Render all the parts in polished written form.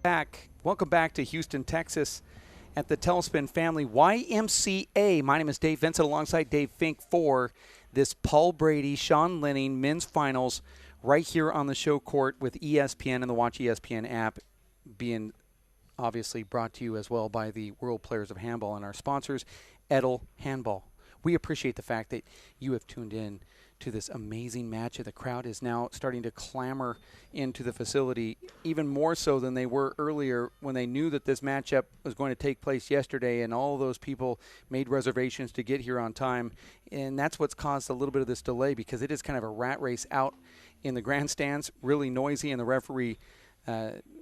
Welcome back to Houston, Texas at the Telespin Family YMCA. My name is Dave Vincent alongside Dave Fink for this Paul Brady, Sean Lenning men's finals right here on the show court with ESPN and the Watch ESPN app, being obviously brought to you as well by the World Players of Handball and our sponsors, E Ft Handball. We appreciate the fact that you have tuned in to this amazing match, and the crowd is now starting to clamor into the facility even more so than they were earlier when they knew that this matchup was going to take place yesterday, and all of those people made reservations to get here on time. And that's what's caused a little bit of this delay, because it is kind of a rat race out in the grandstands, really noisy, and the referee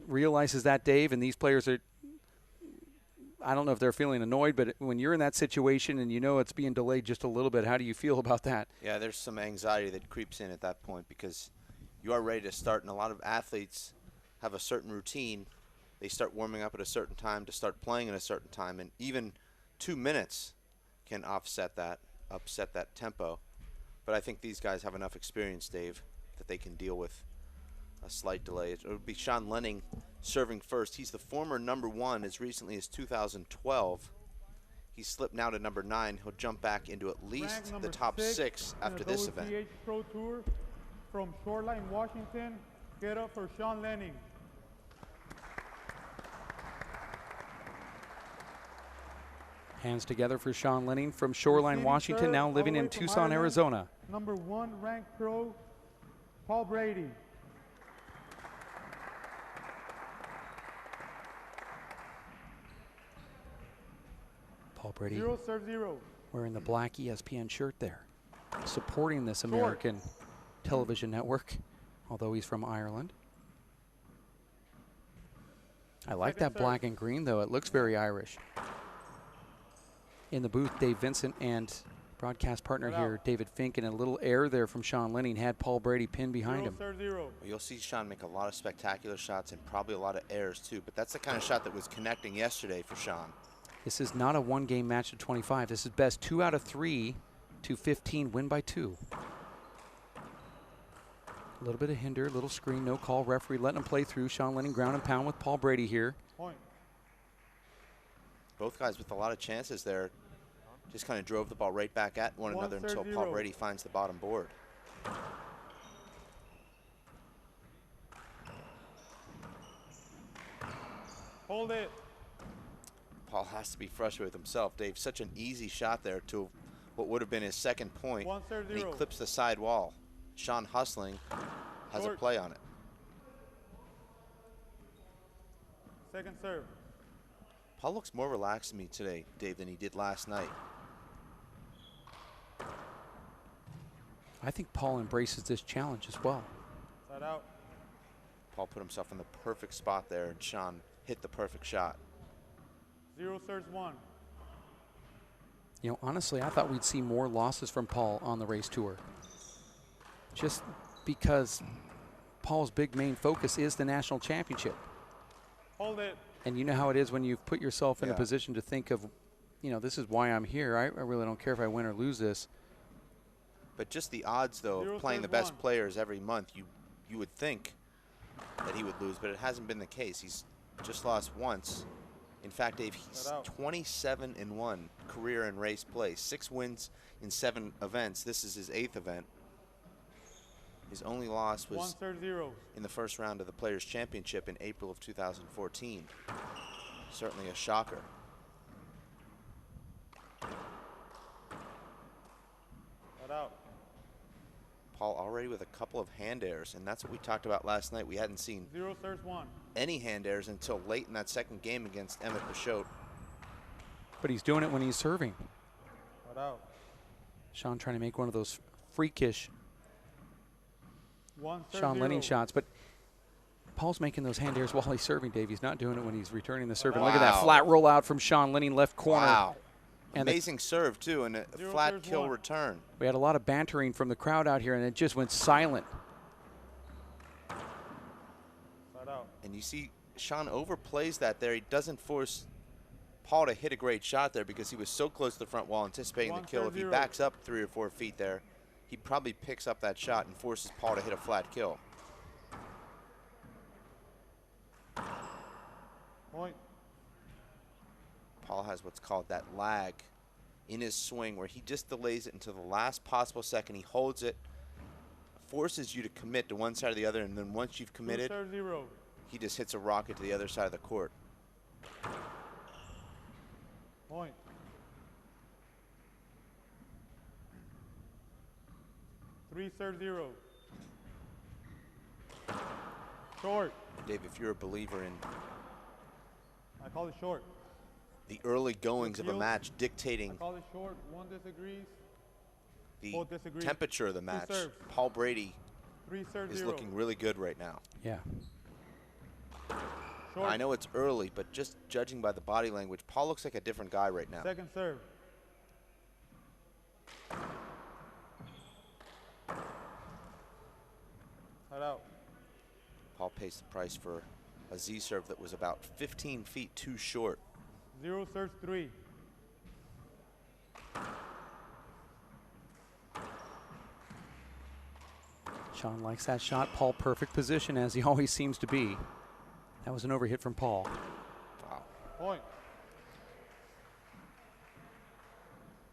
realizes that, Dave, and these players are, I don't know if they're feeling annoyed, but when you're in that situation and you know it's being delayed just a little bit, how do you feel about that? Yeah, there's some anxiety that creeps in at that point, because you are ready to start, and a lot of athletes have a certain routine. They start warming up at a certain time to start playing at a certain time, and even 2 minutes can upset that tempo. But I think these guys have enough experience, Dave, that they can deal with a slight delay. It would be Sean Lenning serving first. He's the former #1 as recently as 2012. He slipped now to #9. He'll jump back into at least the top 6 after this event. WPH Pro Tour from Shoreline, Washington. Get up for Sean Lenning. Hands together for Sean Lenning from Shoreline, Washington, now living in Tucson, Arizona. #1 ranked pro, Paul Brady. Paul Brady 0 serve 0. wearing the black ESPN shirt there, supporting this American television network, although he's from Ireland. I like that black and green, though. It looks very Irish. In the booth, Dave Vincent and broadcast partner here, David Fink, and a little air there from Sean Lenning had Paul Brady pinned behind him. Serve 0. Well, you'll see Sean make a lot of spectacular shots and probably a lot of airs too, but that's the kind of shot that was connecting yesterday for Sean. This is not a one-game match to 25. This is best 2 out of 3 to 15, win by 2. A little bit of hinder, a little screen, no call. Referee letting him play through. Sean Lenning ground and pound with Paul Brady here. Point. Both guys with a lot of chances there. Just kind of drove the ball right back at one another until Paul Brady finds the bottom board. Hold it. Paul has to be frustrated with himself. Dave, such an easy shot there to what would have been his second point. And he clips the side wall. Sean hustling, has a play on it. Second serve. Paul looks more relaxed to me today, Dave, than he did last night. I think Paul embraces this challenge as well. Side out. Paul put himself in the perfect spot there, and Sean hit the perfect shot. 0 serves 1. You know, honestly, I thought we'd see more losses from Paul on the race tour, just because Paul's big main focus is the national championship. Hold it. And you know how it is when you've put yourself in a position to think of, you know, this is why I'm here. I really don't care if I win or lose this. But just the odds, though, of playing the best players every month, you would think that he would lose, but it hasn't been the case. He's just lost once. In fact, Dave, he's 27-1 career in race play. 6 wins in 7 events. This is his 8th event. His only loss was in the first round of the Players' Championship in April of 2014. Certainly a shocker. Out. Paul already with a couple of hand airs, and that's what we talked about last night. We hadn't seen 0 serves 1. any hand airs until late in that second game against E Ft Lowell. But he's doing it when he's serving. Out. Sean trying to make one of those freakish 1 serve Sean 0. Lenning shots, but Paul's making those hand airs while he's serving, Dave. He's not doing it when he's returning the serve. And look at that flat rollout from Sean Lenning, left corner. Wow. And amazing serve, too, and a flat kill return. We had a lot of bantering from the crowd out here, and it just went silent. And you see Sean overplays that there. He doesn't force Paul to hit a great shot there because he was so close to the front wall anticipating the kill. If he backs up 3 or 4 feet there, he probably picks up that shot and forces Paul to hit a flat kill. Point. Paul has what's called that lag in his swing where he just delays it until the last possible second. He holds it, forces you to commit to one side or the other, and then once you've committed, 2-0. he just hits a rocket to the other side of the court. Point. Three serve 0. Short. Dave, if you're a believer in I call it short. the early goings of a match dictating I call it short. One disagrees. the Both disagree. temperature of the match, serves. Paul Brady 3 serve is 0. looking really good right now. Yeah. Short. I know it's early, but just judging by the body language, Paul looks like a different guy right now. Second serve. Head out. Paul pays the price for a Z serve that was about 15 feet too short. 0 serves 3. Sean likes that shot. Paul, perfect position, as he always seems to be. That was an overhit from Paul. Wow. Point.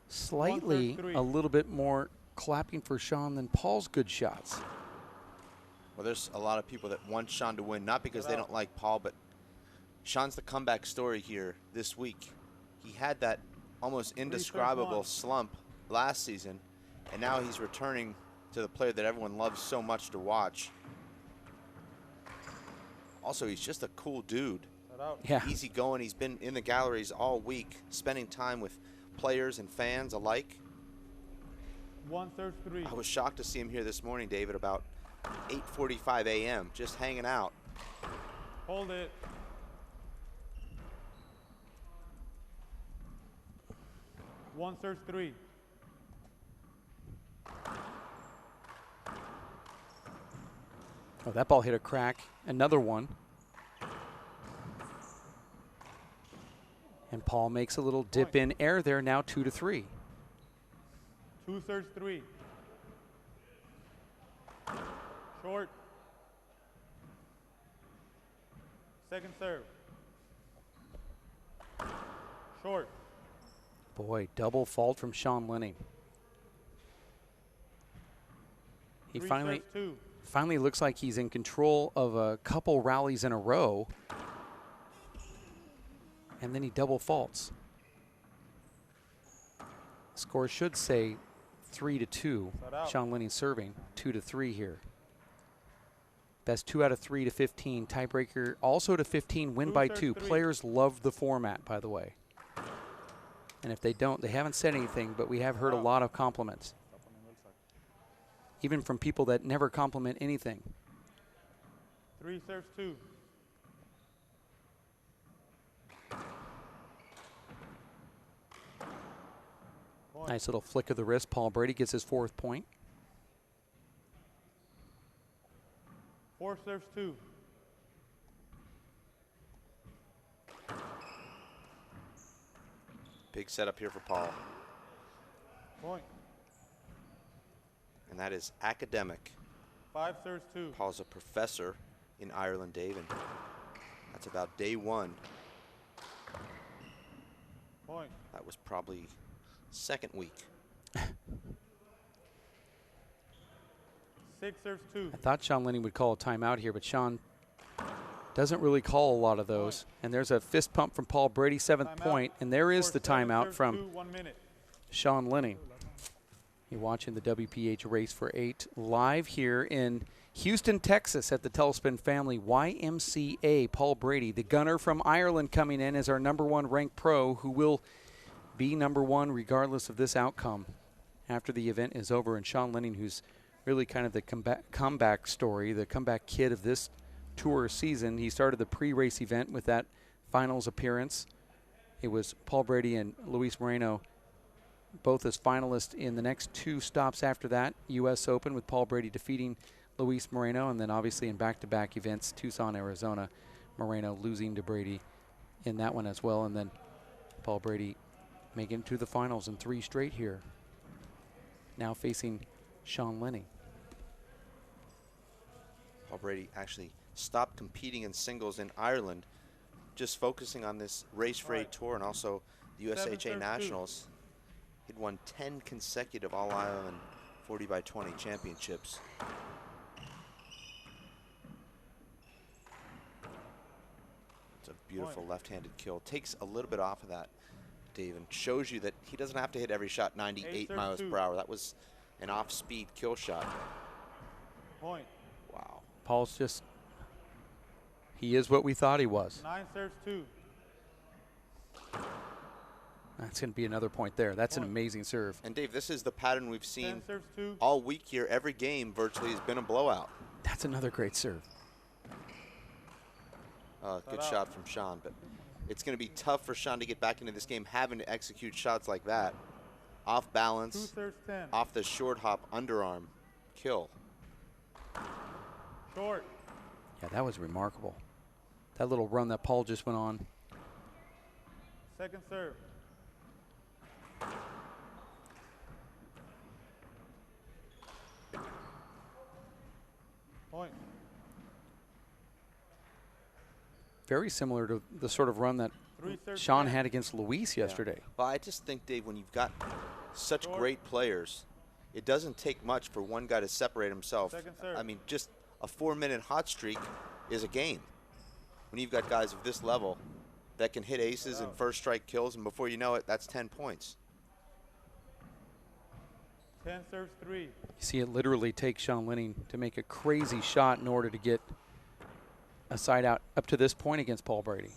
Slightly 1-3. a little bit more clapping for Sean than Paul's good shots. Well, there's a lot of people that want Sean to win, not because they don't like Paul, but Sean's the comeback story here this week. He had that almost indescribable slump last season, and now he's returning to the player that everyone loves so much to watch. Also, he's just a cool dude. Head out. Yeah. Easy going. He's been in the galleries all week, spending time with players and fans alike. 1 serves 3. I was shocked to see him here this morning, David, about 8:45 a.m., just hanging out. Hold it. One serves 3. Oh, that ball hit a crack. Another one. And Paul makes a little dip in air there, now 2-3. 2 serves 3. Short. Second serve. Short. Boy, double fault from Sean Lenning. He 3 finally serves 2. looks like he's in control of a couple rallies in a row. And then he double faults. Score should say 3-2. Sean Lenning serving 2-3 here. Best 2 out of 3 to 15. Tiebreaker also to 15. Win by 2. Players love the format, by the way. And if they don't, they haven't said anything, but we have heard a lot of compliments. Even from people that never compliment anything. 3 serves 2. Point. Nice little flick of the wrist. Paul Brady gets his 4th point. 4 serves 2. Big setup here for Paul. Point. And that is academic. 5 serves 2. Paul's a professor in Ireland, Dave, and that's about day 1. Point. That was probably second week. 6 serves 2. I thought Sean Lenning would call a timeout here, but Sean doesn't really call a lot of those. And there's a fist pump from Paul Brady, 7th point, and there is the timeout from Sean Lenning. You're watching the WPH Race for 8 live here in Houston, Texas at the Telespin Family YMCA. Paul Brady, the gunner from Ireland, coming in as our #1 ranked pro, who will be #1 regardless of this outcome after the event is over. And Sean Lenning, who's really kind of the comeback story, the comeback kid of this tour season. He started the pre-race event with that finals appearance. It was Paul Brady and Luis Moreno both as finalists in the next 2 stops after that. U.S. Open with Paul Brady defeating Luis Moreno, and then obviously in back-to-back events, Tucson, Arizona, Moreno losing to Brady in that one as well, and then Paul Brady making it to the finals in 3 straight here. Now facing Sean Lenning. Paul Brady actually stopped competing in singles in Ireland just focusing on this Race Freight Tour and also the USHA Nationals. He'd won 10 consecutive All-Ireland 40x20 championships. It's a beautiful left-handed kill. Takes a little bit off of that, Dave, and shows you that he doesn't have to hit every shot 98 miles per hour. That was an off-speed kill shot. Point. Wow. Paul's just, he is what we thought he was. 9 serves 2. That's going to be another point there. That's an amazing serve. And Dave, this is the pattern we've seen 10 serves 2. all week here. Every game virtually has been a blowout. That's another great serve. Good shot from Sean, but it's going to be tough for Sean to get back into this game having to execute shots like that. Off balance, 2 serves 10. off the short hop underarm kill. Short. Yeah, that was remarkable. That little run that Paul just went on. Second serve. Point. Very similar to the sort of run that 3 serves Sean 10. had against Luis yesterday. Well, I just think, Dave, when you've got such great players, it doesn't take much for one guy to separate himself. Second serve. I mean, just a 4-minute hot streak is a game. When you've got guys of this level that can hit aces and first strike kills, and before you know it, that's 10 points. 10 serves 3. You see it literally take Sean Lenning to make a crazy shot in order to get a side out up to this point against Paul Brady.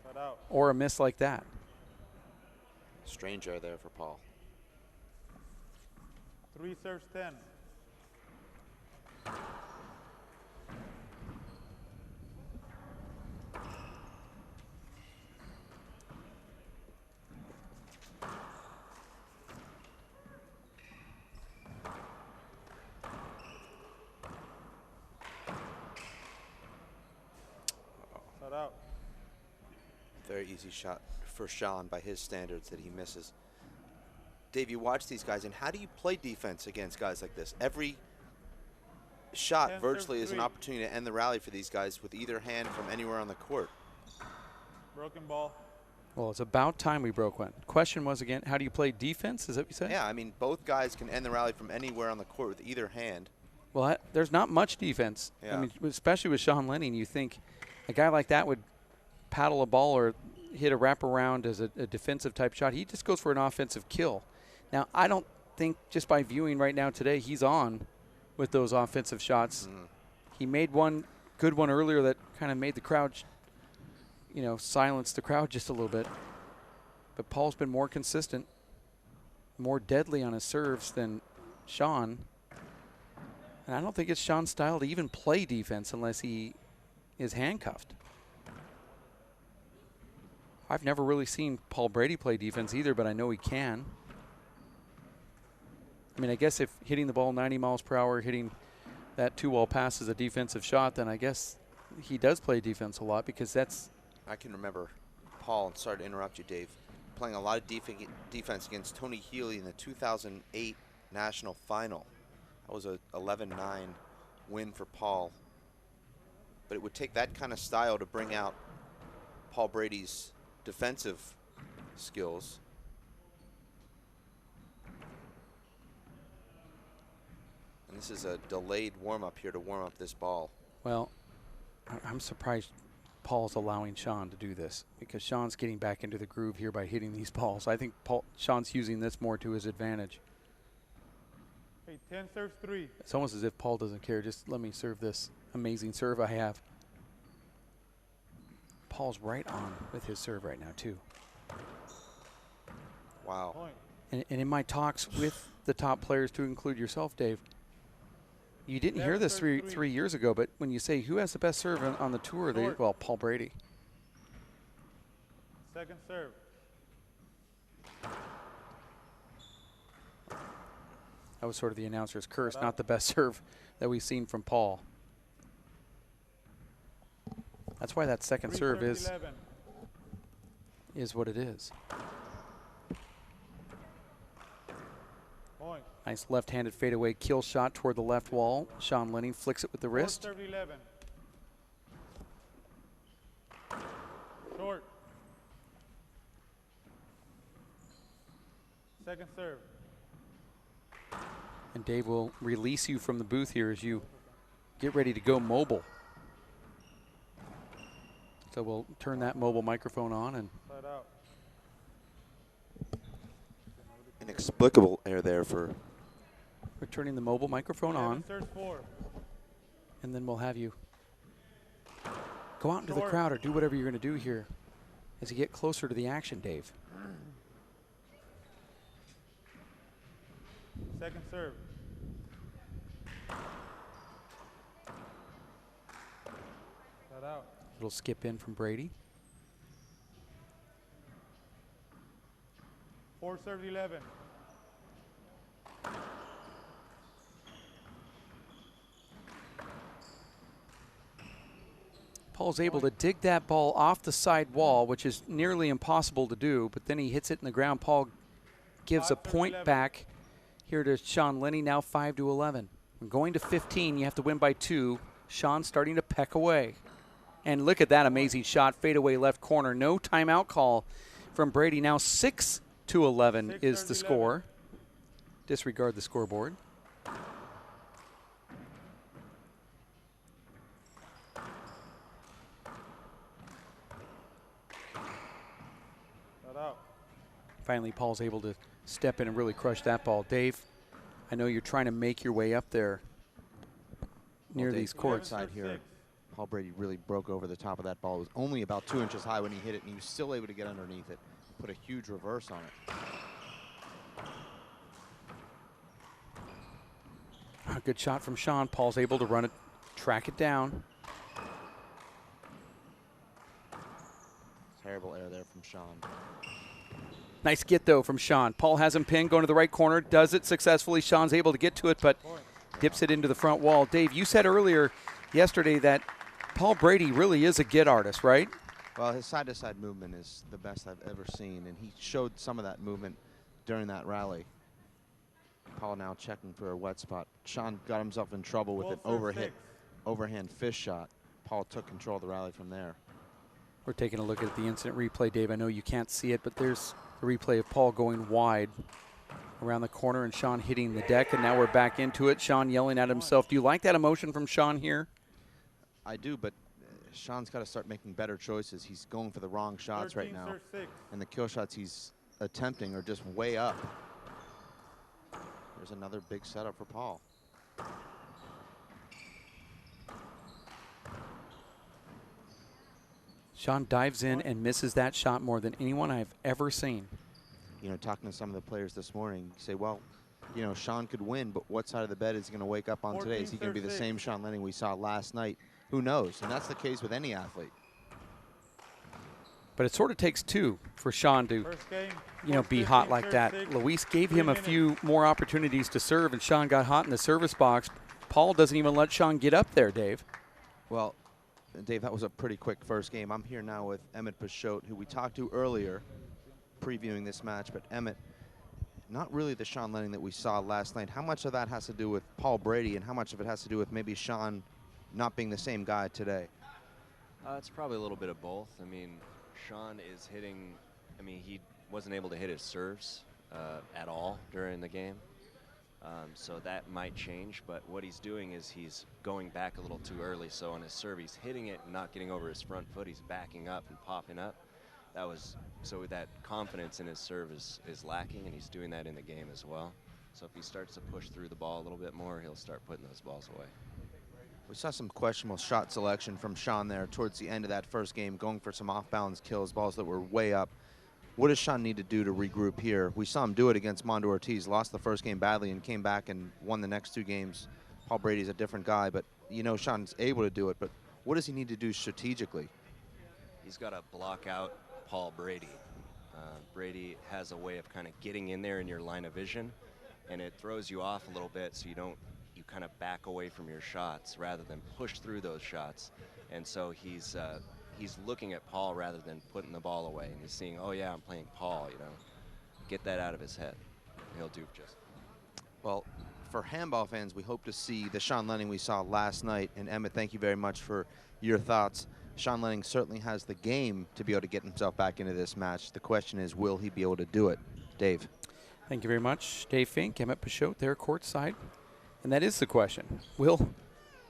Side out. Or a miss like that. Strange error there for Paul. 3 serves 10. Side out. Very easy shot for Sean by his standards that he misses. Dave, you watch these guys, and how do you play defense against guys like this? Every shot 10 virtually serves is an 3. opportunity to end the rally for these guys with either hand from anywhere on the court. Broken ball. Well, it's about time we broke one. Question was again, how do you play defense? Is that what you said? Yeah, I mean, both guys can end the rally from anywhere on the court with either hand. Well, there's not much defense. Yeah. I mean, especially with Sean Lenning, you think a guy like that would paddle a ball or hit a wraparound as a defensive type shot. He just goes for an offensive kill. Now, I don't think just by viewing right now today, he's on with those offensive shots. He made one good one earlier that kind of made the crowd, silence the crowd just a little bit. But Paul's been more consistent, more deadly on his serves than Sean. And I don't think it's Sean's style to even play defense unless he is handcuffed. I've never really seen Paul Brady play defense either, but I know he can. I mean, I guess if hitting the ball 90 miles per hour, hitting that 2-wall pass is a defensive shot, then I guess he does play defense a lot because that's... I can remember Paul, and sorry to interrupt you, Dave, playing a lot of defense against Tony Healy in the 2008 National Final. That was a 11-9 win for Paul. But it would take that kind of style to bring out Paul Brady's defensive skills. And this is a delayed warm-up here to warm up this ball. Well, I'm surprised Paul's allowing Sean to do this because Sean's getting back into the groove here by hitting these balls. I think Sean's using this more to his advantage. Hey, 10 serves 3. It's almost as if Paul doesn't care. Just let me serve this amazing serve I have. Paul's right on with his serve right now, too. Wow. Point. And in my talks with the top players, to include yourself, Dave, you didn't hear this three years ago, but when you say who has the best serve on the tour, well, Paul Brady. Second serve. That was sort of the announcer's curse, not the best serve that we've seen from Paul. That's why that second serve is what it is. Point. Nice left-handed fadeaway kill shot toward the left wall. Sean Lenning flicks it with the wrist. Serve 11. Second serve. And Dave will release you from the booth here as you get ready to go mobile. So we'll turn that mobile microphone on and Side out. Inexplicable error there for. we're turning the mobile microphone on, Serve 4. and then we'll have you go out into the Short. crowd or do whatever you're going to do here as you get closer to the action, Dave. Second serve. Side out. Little skip in from Brady. 4 serve 11. Paul's able to dig that ball off the side wall, which is nearly impossible to do, but then he hits it in the ground. Paul gives a point back here to Sean Lenning, now 5-11. When going to 15, you have to win by 2. Sean starting to peck away. And look at that amazing shot, fadeaway left corner. No timeout call from Brady. Now 6-11 is the score. Disregard the scoreboard. Finally, Paul's able to step in and really crush that ball. Dave, I know you're trying to make your way up there near these courts. Side here, Paul Brady really broke over the top of that ball. It was only about 2 inches high when he hit it, and he was still able to get underneath it. Put a huge reverse on it. A good shot from Sean. Paul's able to run it, track it down. Terrible error there from Sean. Nice get, though, from Sean. Paul has him pinned, going to the right corner, does it successfully. Sean's able to get to it, but dips it into the front wall. Dave, you said earlier yesterday that Paul Brady really is a get artist, right? Well, his side-to-side movement is the best I've ever seen, and he showed some of that movement during that rally. Paul now checking for a wet spot. Sean got himself in trouble with an overhand fish shot. Paul took control of the rally from there. We're taking a look at the instant replay, Dave. I know you can't see it, but there's the replay of Paul going wide around the corner and Sean hitting the deck, and now we're back into it. Sean yelling at himself. Do you like that emotion from Sean here? I do, but Sean's got to start making better choices. He's going for the wrong shots right now, and the kill shots he's attempting are just way up. There's another big setup for Paul. Sean dives in and misses that shot more than anyone I've ever seen. You know, talking to some of the players this morning, you say, well, you know, Sean could win, but what side of the bed is he going to wake up on today? Is he going to be the same Sean Lenning we saw last night? Who knows? And that's the case with any athlete. But it sort of takes two for Sean to, you know, be hot like that. Luis gave him a few more opportunities to serve, and Sean got hot in the service box. Paul doesn't even let Sean get up there, Dave. Well, Dave, that was a pretty quick first game. I'm here now with Emmett Pashot, who we talked to earlier, previewing this match. But Emmett, not really the Sean Lenning that we saw last night. How much of that has to do with Paul Brady, and how much of it has to do with maybe Sean not being the same guy today? It's probably a little bit of both. I mean, Sean is hitting, I mean, he wasn't able to hit his serves at all during the game. So that might change, but what he's doing is he's going back a little too early. So on his serve, he's hitting it and not getting over his front foot. He's backing up and popping up. So that confidence in his serve is lacking, and he's doing that in the game as well. So if he starts to push through the ball a little bit more, he'll start putting those balls away. We saw some questionable shot selection from Sean there towards the end of that first game, going for some off-balance kills, balls that were way up. What does Sean need to do to regroup here? We saw him do it against Mondo Ortiz, lost the first game badly and came back and won the next two games. Paul Brady's a different guy, but you know Sean's able to do it, but what does he need to do strategically? He's got to block out Paul Brady. Brady has a way of kind of getting in there in your line of vision, and it throws you off a little bit, so you kind of back away from your shots rather than push through those shots. And so he's looking at Paul rather than putting the ball away, and he's seeing, oh yeah, I'm playing Paul, you know. Get that out of his head. He'll do just. Well, for handball fans, we hope to see the Sean Lenning we saw last night. And Emmett, thank you very much for your thoughts. Sean Lenning certainly has the game to be able to get himself back into this match. The question is, will he be able to do it? Dave. Thank you very much, Dave Fink, Emmett Pachot there courtside. And that is the question. Will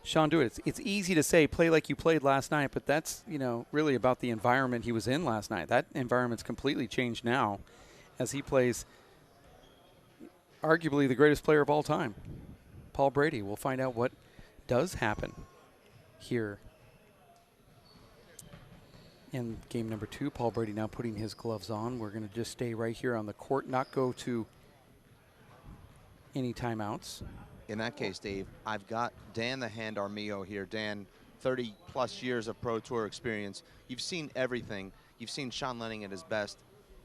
Sean do it? It's easy to say play like you played last night, but that's, you know, really about the environment he was in last night. That environment's completely changed now as he plays arguably the greatest player of all time, Paul Brady. We'll find out what does happen here in game number 2. Paul Brady now putting his gloves on. We're going to just stay right here on the court, not go to any timeouts. In that case, Dave, I've got Dan the Hand Armillo here. Dan, 30-plus years of Pro Tour experience. You've seen everything. You've seen Sean Lenning at his best.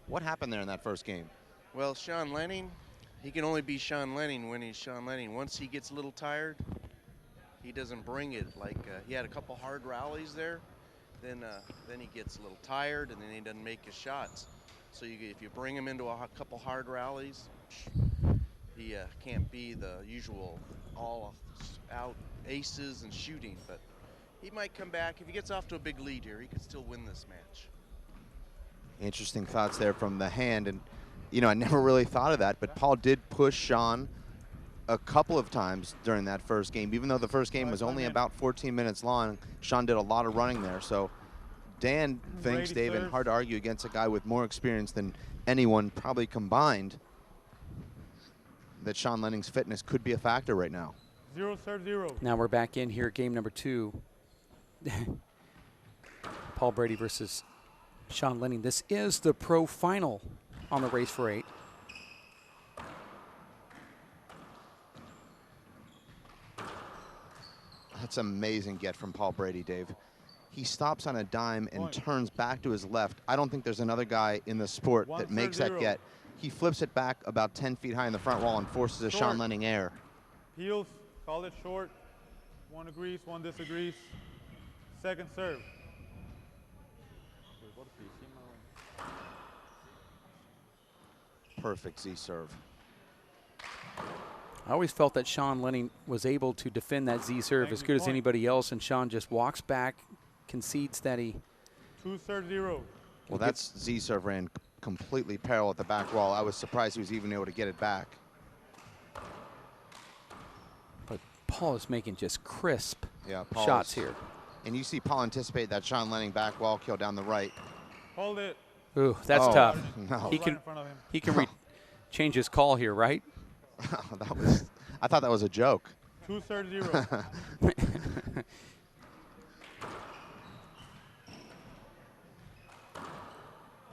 What happened there in that first game? Well, Sean Lenning, he can only be Sean Lenning when he's Sean Lenning. Once he gets a little tired, he doesn't bring it. Like he had a couple hard rallies there, then he gets a little tired, and then he doesn't make his shots. So if you bring him into a couple hard rallies, he can't be the usual all-out aces and shooting. But he might come back. If he gets off to a big lead here, he could still win this match. Interesting thoughts there from the Hand. And, you know, I never really thought of that, but Paul did push Sean a couple of times during that first game. Even though the first game was only about 14 minutes long, Sean did a lot of running there. So Dan thinks, Dave, and hard to argue against a guy with more experience than anyone probably combined, that Sean Lenning's fitness could be a factor right now. 0-0. Now we're back in here, game number 2. Paul Brady versus Sean Lenning. This is the pro final on the Race for 8. That's an amazing get from Paul Brady, Dave. He stops on a dime and turns back to his left. I don't think there's another guy in the sport that makes that get. He flips it back about 10 feet high in the front wall and forces a Sean Lenning air. Heels, call it short. One agrees, one disagrees. Second serve. Perfect Z serve. I always felt that Sean Lenning was able to defend that Z serve as good as anybody else, and Sean just walks back, concedes that he... 2-0. Well, that's Z serve ran completely parallel at the back wall. I was surprised he was even able to get it back. But Paul is making just crisp Paul shots here. And you see Paul anticipate that Sean Lenning back wall kill down the right. Hold it. Ooh, that's tough. No. He can change his call here, right? I thought that was a joke. 2-0.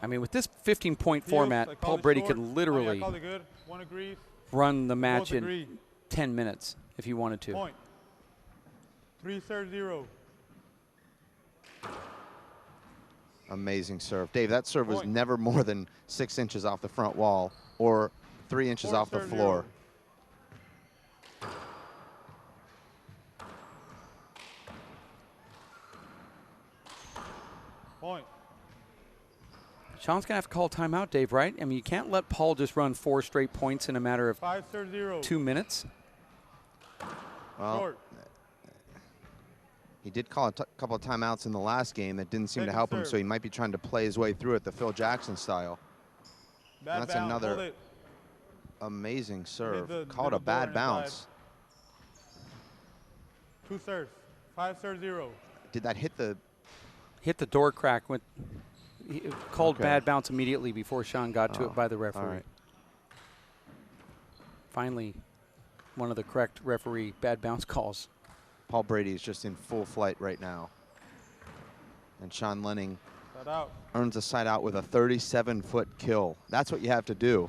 I mean, with this 15-point format, Paul Brady could literally run the match in 10 minutes if he wanted to. Point. 3-0. Amazing serve. Dave, that serve was never more than 6 inches off the front wall or 3 inches off the floor. Point. Sean's going to have to call timeout, Dave, right? I mean, you can't let Paul just run 4 straight points in a matter of 2 minutes. Well, short. He did call a couple of timeouts in the last game that didn't seem to help him, so he might be trying to play his way through it the Phil Jackson style. And that's another amazing serve. Called a bad bounce. 2 serves. 5-0. Did that hit the... Hit the door crack. Called bad bounce immediately before Sean got to it by the referee. All right. Finally, one of the correct referee bad bounce calls. Paul Brady is just in full flight right now. And Sean Lenning earns a side out with a 37-foot kill. That's what you have to do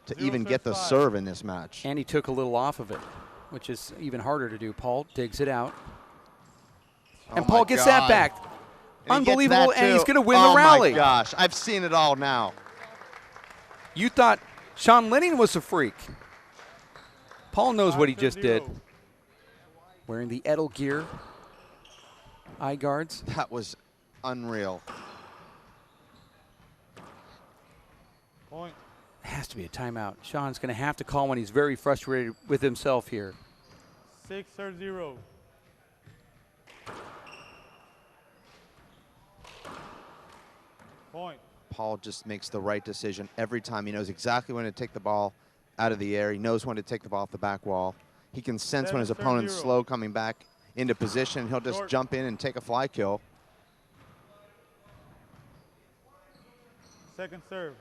to even get the serve in this match. And he took a little off of it, which is even harder to do. Paul digs it out. And Paul gets that back. Unbelievable, and he's going to win the rally. Oh, my gosh. I've seen it all now. You thought Sean Lenning was a freak. Paul knows what he just did. Wearing the Edel gear, eye guards. That was unreal. Point. It has to be a timeout. Sean's going to have to call when he's very frustrated with himself here. 6-0. Point. Paul just makes the right decision every time. He knows exactly when to take the ball out of the air. He knows when to take the ball off the back wall. He can sense when his opponent's slow coming back into position. He'll just jump in and take a fly kill. Second serve.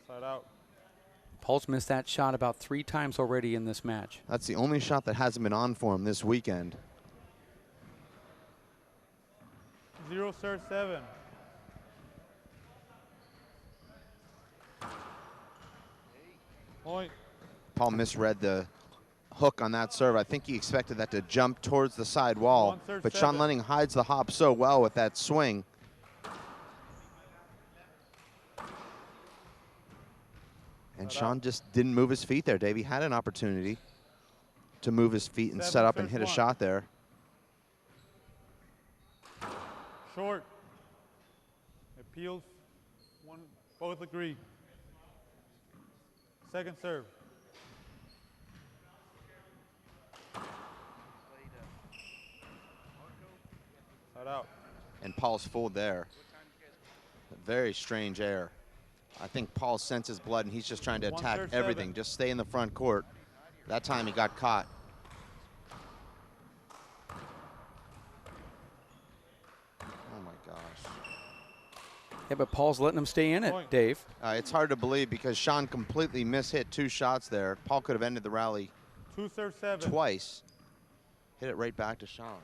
Side out. Paul's missed that shot about 3 times already in this match. That's the only shot that hasn't been on for him this weekend. 0 serve 7. Point. Paul misread the hook on that serve. I think he expected that to jump towards the side wall, but Sean Lenning hides the hop so well with that swing. And Sean just didn't move his feet there, Dave. He had an opportunity to move his feet and set up and hit a shot there. Short. Appeals. One. Both agree. Second serve. Side out. And Paul's fooled there. A very strange error. I think Paul senses blood and he's just trying to attack everything. Just stay in the front court. That time he got caught. Oh my gosh. Yeah, but Paul's letting him stay in it, Dave. It's hard to believe because Sean completely mishit 2 shots there. Paul could have ended the rally 2 serve 7. twice. Hit it right back to Sean.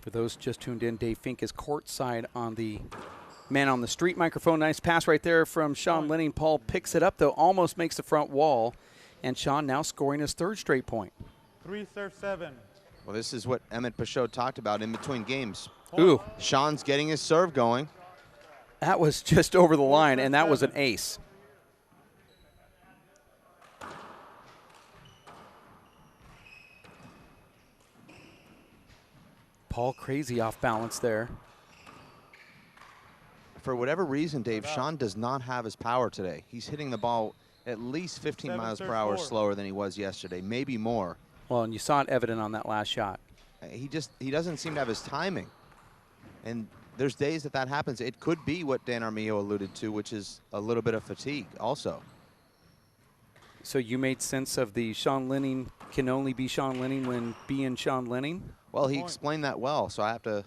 For those just tuned in, Dave Fink is courtside on the Man on the Street microphone. Nice pass right there from Sean Lenning. Paul picks it up, though, almost makes the front wall. And Sean now scoring his 3rd straight point. 3 serve 7. Well, this is what Emmett Pachot talked about in between games. Ooh. Sean's getting his serve going. That was just over the line, and that was an ace. Paul crazy off balance there. For whatever reason, Dave, Sean does not have his power today. He's hitting the ball at least 15 miles per hour slower than he was yesterday, maybe more. Well, and you saw it evident on that last shot. He doesn't seem to have his timing. And there's days that happens. It could be what Dan Armijo alluded to, which is a little bit of fatigue also. So you made sense of the Sean Lenning can only be Sean Lenning when being Sean Lenning? Well, he explained that well, so I have to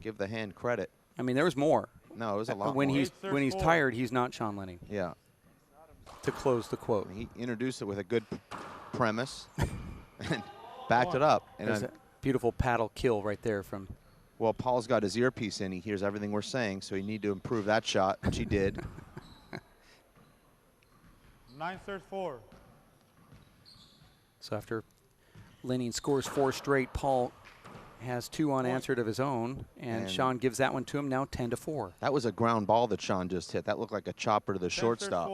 give the hand credit. I mean, there was more. No, it was a lot when more. When he's tired, he's not Sean Lenning. Yeah. To close the quote. He introduced it with a good premise and backed it up. And there's a beautiful paddle kill right there from. Well, Paul's got his earpiece in. He hears everything we're saying, so he need to improve that shot, which he did. 9 serve 4. So after Lenning scores 4 straight, Paul has 2 unanswered of his own, and Sean gives that one to him, now 10-4. That was a ground ball that Sean just hit. That looked like a chopper to the shortstop.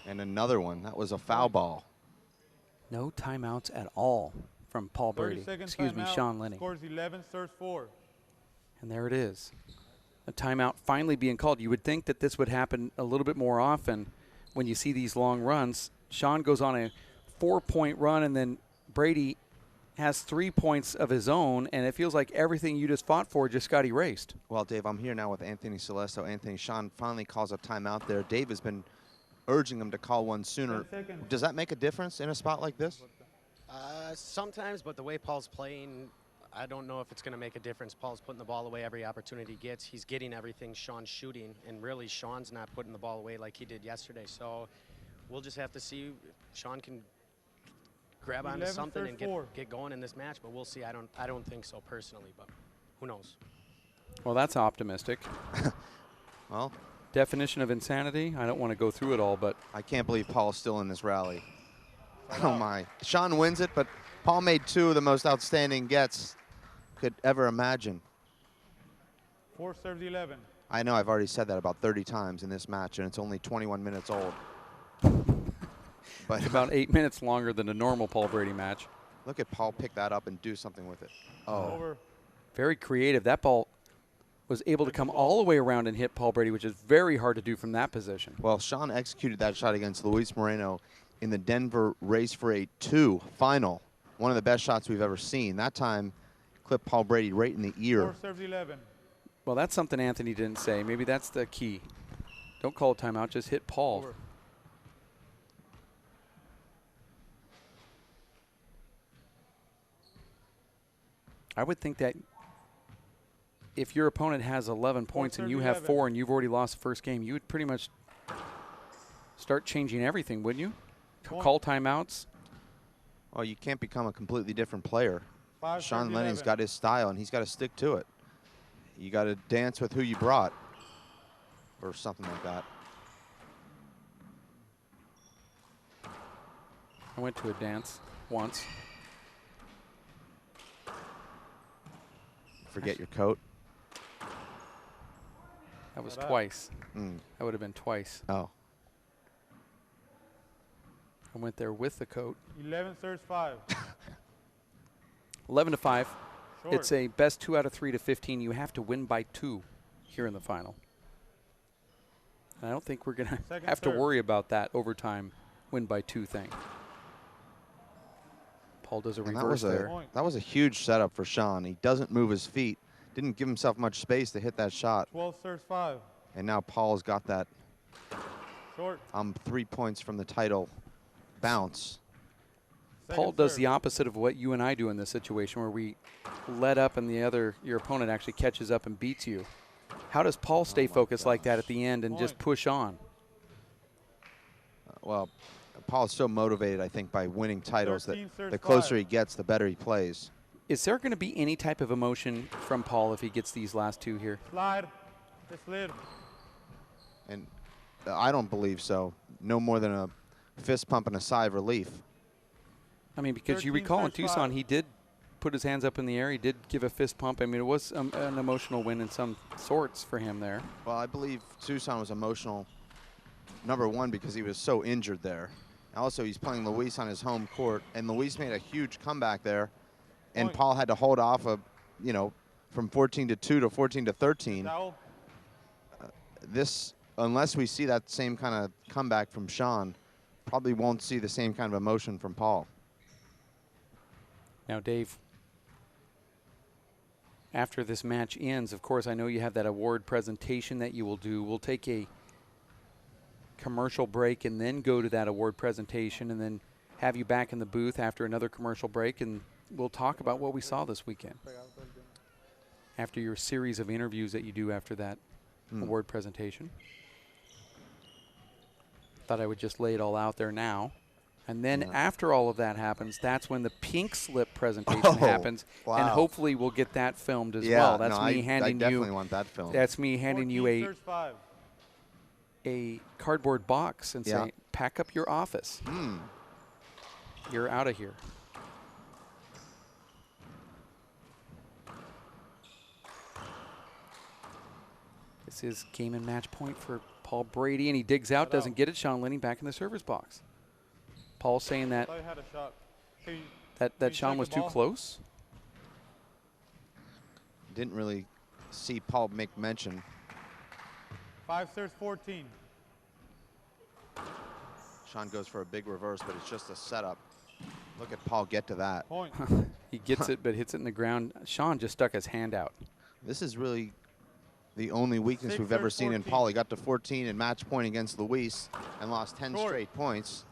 And another one. That was a foul ball. No timeouts at all from Paul Brady. Sean Lenning. Scores 11, serves 4. And there it is. A timeout finally being called. You would think that this would happen a little bit more often when you see these long runs. Sean goes on a 4-point run, and then Brady has 3 points of his own, and it feels like everything you just fought for just got erased. Well, Dave, I'm here now with Anthony Celesto. Sean finally calls a timeout there. Dave has been urging him to call one sooner. Does that make a difference in a spot like this? Sometimes, but the way Paul's playing, I don't know if it's going to make a difference. Paul's putting the ball away every opportunity he gets. He's getting everything Sean's shooting, and really Sean's not putting the ball away like he did yesterday. So we'll just have to see if Sean can grab onto something and get going in this match, but we'll see. I don't think so personally, but who knows? Well, that's optimistic. Well, definition of insanity. I don't want to go through it all, but I can't believe Paul's still in this rally. Oh my! Sean wins it, but Paul made 2 of the most outstanding gets could ever imagine. 4 serves 11. I know I've already said that about 30 times in this match, and it's only 21 minutes old. But about 8 minutes longer than a normal Paul Brady match. Look at Paul pick that up and do something with it. Oh. Over. Very creative. That ball was able to come all the way around and hit Paul Brady, which is very hard to do from that position. Well, Sean executed that shot against Luis Moreno in the Denver Race for a 2 final. one of the best shots we've ever seen. That time, clipped Paul Brady right in the ear. 4 serves 11. Well, that's something Anthony didn't say. Maybe that's the key. Don't call a timeout, just hit Paul. Over. I would think that if your opponent has 11 points and you have 4 and you've already lost the first game, you would pretty much start changing everything, wouldn't you? Call timeouts. Well, you can't become a completely different player. 5 Sean serves Lenning's 11. got his style, and he's got to stick to it. You got to dance with who you brought, or something like that. I went to a dance once. Forget your coat. That was Not bad. twice. Mm. That would have been twice. Oh. I went there with the coat. 11 serves 5. 11 to 5. Short. It's a best 2 out of 3 to 15. You have to win by 2 here in the final. And I don't think we're going to Second have to serve. worry about that overtime win by 2 thing. Paul does a And reverse there. that was a huge setup for Sean. He doesn't move his feet. Didn't give himself much space to hit that shot. 12 serves 5. And now Paul's got that Short. 3 points from the title bounce. Paul Second does serve. the opposite of what you and I do in this situation, where we let up and your opponent actually catches up and beats you. How does Paul stay focused like that at the end and just push on? Well, Paul is so motivated, I think, by winning titles that 13 serves the closer 5. he gets, the better he plays. Is there going to be any type of emotion from Paul if he gets these last 2 here? Slide. They slid. And I don't believe so. No more than a fist pump and a sigh of relief. I mean, because you 13 recall in serves Tucson, 5. he did put his hands up in the air. He did give a fist pump. I mean, it was an emotional win in some sorts for him there. Well, I believe Tucson was emotional, number one, because he was so injured there. Also, he's playing Luis on his home court, and Luis made a huge comeback there, and Point. Paul had to hold off from 14 to 2 to 14 to 13. Foul. Unless we see that same kind of comeback from Sean, probably won't see the same kind of emotion from Paul. Now, Dave, after this match ends, of course, I know you have that award presentation that you will do. We'll take a commercial break and then go to that award presentation and then have you back in the booth after another commercial break, and we'll talk about what we saw this weekend after your series of interviews that you do after that award presentation. Thought I would just lay it all out there now. And then after all of that happens, that's when the pink slip presentation happens. Wow. And hopefully we'll get that filmed as well. That's me handing I you. definitely want that film. That's me handing you 14 serves 5. a cardboard box and Yeah. say, pack up your office. You're out of here. This is game and match point for Paul Brady, and he digs out, doesn't get it. Sean Lenning back in the server's box. Paul saying that Thought he had a shot. Can you that Sean check was the too ball? close. Didn't really see Paul make mention. 5 serves 14. Sean goes for a big reverse, but it's just a setup. Look at Paul get to that. Point. He gets it, but hits it in the ground. Sean just stuck his hand out. This is really the only weakness 6 we've ever serves seen in 14. Paul. He got to 14 in match point against Luis and lost 10 Short. straight points.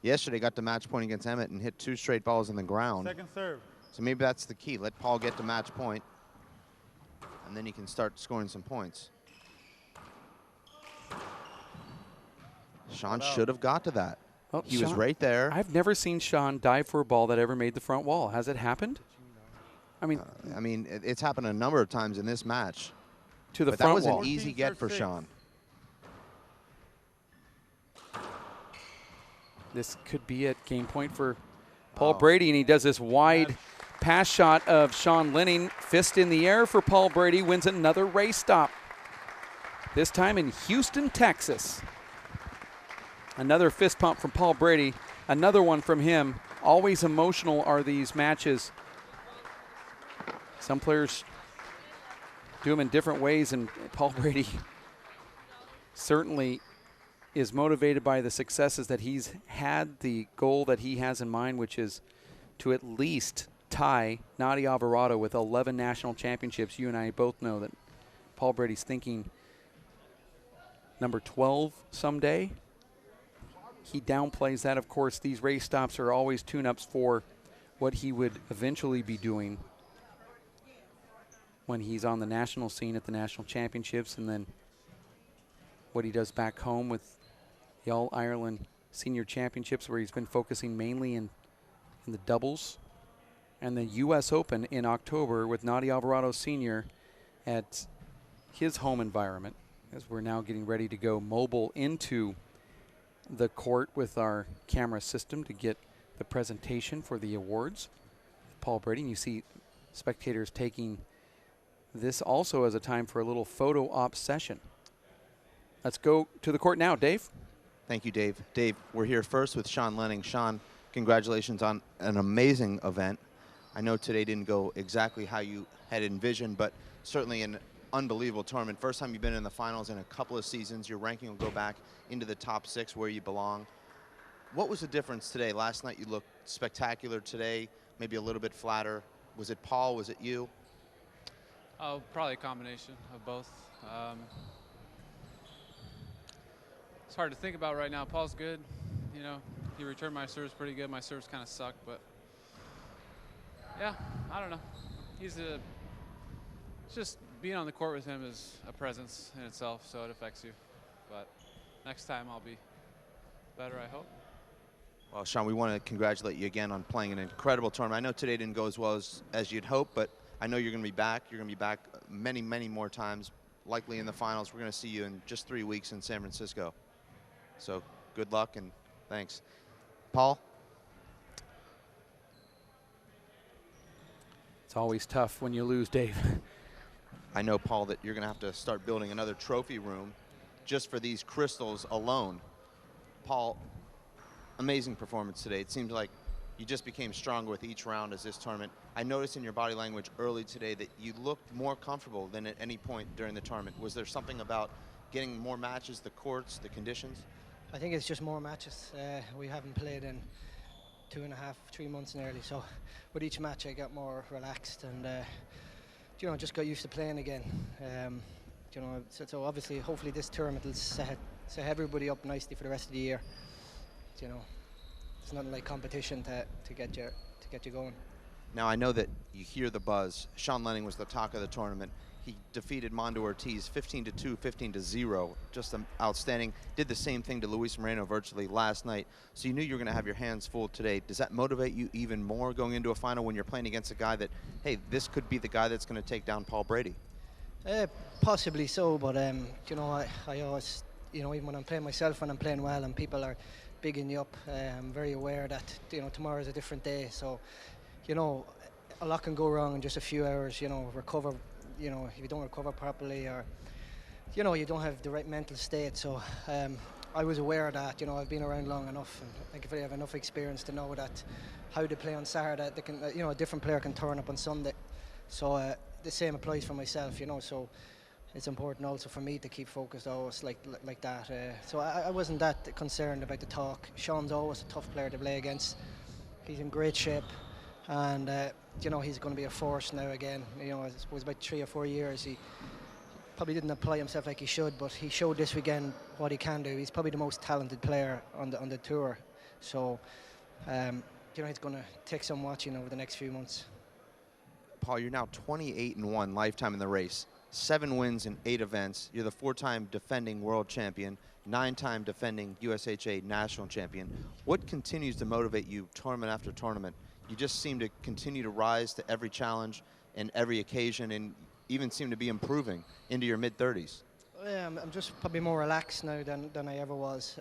Yesterday got to match point against Emmett and hit 2 straight balls in the ground. Second serve. So maybe that's the key. Let Paul get to match point, and then he can start scoring some points. Sean Not out. should have got to that. Well, He was Sean- right there. I've never seen Sean dive for a ball that ever made the front wall. Has it happened? I mean, It's happened a number of times in this match. to the But that front was wall. an easy 14 get serves for 6. Sean. This could be a game point for Paul Brady, and he does this wide pass shot of Sean Lenning. Fist in the air for Paul Brady, wins another race stop. This time in Houston, Texas. Another fist pump from Paul Brady, another one from him. Always emotional are these matches. Some players do them in different ways, and Paul Brady certainly is motivated by the successes that he's had, the goal that he has in mind, which is to at least tie Nadia Alvarado with 11 national championships. You and I both know that Paul Brady's thinking number 12 someday. He downplays that. Of course, these race stops are always tune-ups for what he would eventually be doing when he's on the national scene at the national championships, and then what he does back home with the All-Ireland Senior Championships, where he's been focusing mainly in the doubles, and the U.S. Open in October with Nadia Alvarado Sr. at his home environment, as we're now getting ready to go mobile into the court with our camera system to get the presentation for the awards. Paul Brady, and you see spectators taking this also as a time for a little photo op session. Let's go to the court now, Dave. Thank you, Dave. Dave, we're here first with Sean Lenning. Sean, congratulations on an amazing event. I know today didn't go exactly how you had envisioned, but certainly an unbelievable tournament. First time you've been in the finals in a couple of seasons. Your ranking will go back into the top 6 where you belong. What was the difference today? Last night you looked spectacular. Today, maybe a little bit flatter. Was it Paul? Was it you? Oh, probably a combination of both. It's hard to think about right now. Paul's good. You know, he returned my serves pretty good. My serves kind of suck, but yeah, I don't know. It's just being on the court with him is a presence in itself, so it affects you. But next time I'll be better, I hope. Well, Sean, we want to congratulate you again on playing an incredible tournament. I know today didn't go as well as you'd hope, but I know you're going to be back. You're going to be back many, many more times, likely in the finals. We're going to see you in just 3 weeks in San Francisco. So good luck and thanks. Paul? It's always tough when you lose, Dave. I know, Paul, that you're going to have to start building another trophy room just for these crystals alone. Paul, amazing performance today. It seemed like you just became stronger with each round as this tournament. I noticed in your body language early today that you looked more comfortable than at any point during the tournament. Was there something about getting more matches, the courts, the conditions? I think it's just more matches. We haven't played in 2.5, 3 months nearly, so with each match I got more relaxed and you know, just got used to playing again. You know, so obviously, hopefully this tournament will set everybody up nicely for the rest of the year. You know, it's nothing like competition to get you going. Now I know that you hear the buzz. Sean Lenning was the talk of the tournament. He defeated Mondo Ortiz 15-2, 15-0, just outstanding. Did the same thing to Luis Moreno virtually last night. So you knew you were going to have your hands full today. Does that motivate you even more going into a final when you're playing against a guy that, hey, this could be the guy that's going to take down Paul Brady? Possibly so, but you know, I always, you know, even when I'm playing myself, when I'm playing well and people are bigging you up, I'm very aware that, you know, tomorrow is a different day. So, you know, a lot can go wrong in just a few hours. You know, recover. You know, if you don't recover properly, or you know, you don't have the right mental state. So I was aware of that. You know, I've been around long enough, and I think I have enough experience to know that how they play on Saturday, they can, you know, a different player can turn up on Sunday. So the same applies for myself. You know, so it's important also for me to keep focused always like that. So I wasn't that concerned about the talk. Sean's always a tough player to play against. He's in great shape, and you know, he's going to be a force now again. You know, I suppose about 3 or 4 years he probably didn't apply himself like he should, but he showed this weekend what he can do. He's probably the most talented player on the tour. So you know, he's going to take some watching over the next few months. Paul, you're now 28-1 lifetime in the race. 7 wins in 8 events. You're the 4-time defending world champion, 9-time defending USHA national champion. What continues to motivate you tournament after tournament? You just seem to continue to rise to every challenge and every occasion, and even seem to be improving into your mid-30s. Yeah, I'm just probably more relaxed now than I ever was.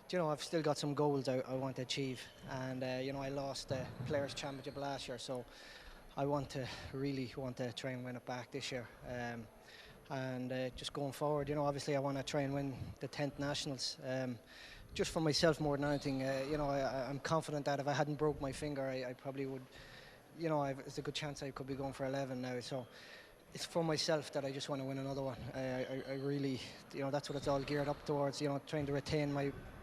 You know, I've still got some goals I want to achieve, and you know, I lost the Players' Championship last year, so I really want to try and win it back this year. And just going forward, you know, obviously I want to try and win the 10th Nationals. Just for myself more than anything, you know, I'm confident that if I hadn't broke my finger, I probably would, you know, there's a good chance I could be going for 11 now. So it's for myself that I just want to win another one. I really, you know, that's what it's all geared up towards, you know, trying to retain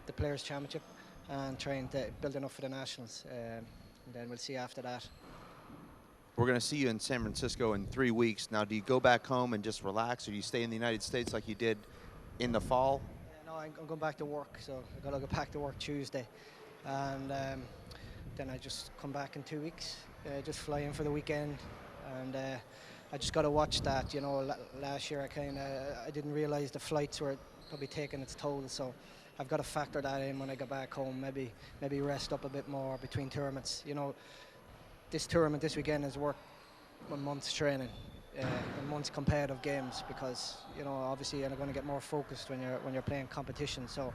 the Players' Championship and trying to build enough for the Nationals. and then we'll see after that. We're going to see you in San Francisco in 3 weeks. Now, do you go back home and just relax, or do you stay in the United States like you did in the fall? No, I'm going back to work, so I've got to go back to work Tuesday. And then I just come back in 2 weeks, just fly in for the weekend. And I just got to watch that. You know, last year I didn't realize the flights were probably taking its toll, so I've got to factor that in when I go back home. Maybe rest up a bit more between tournaments. You know, this tournament this weekend is worth a month's training, a month's competitive games, because you know obviously you're going to get more focused when you're playing competition. So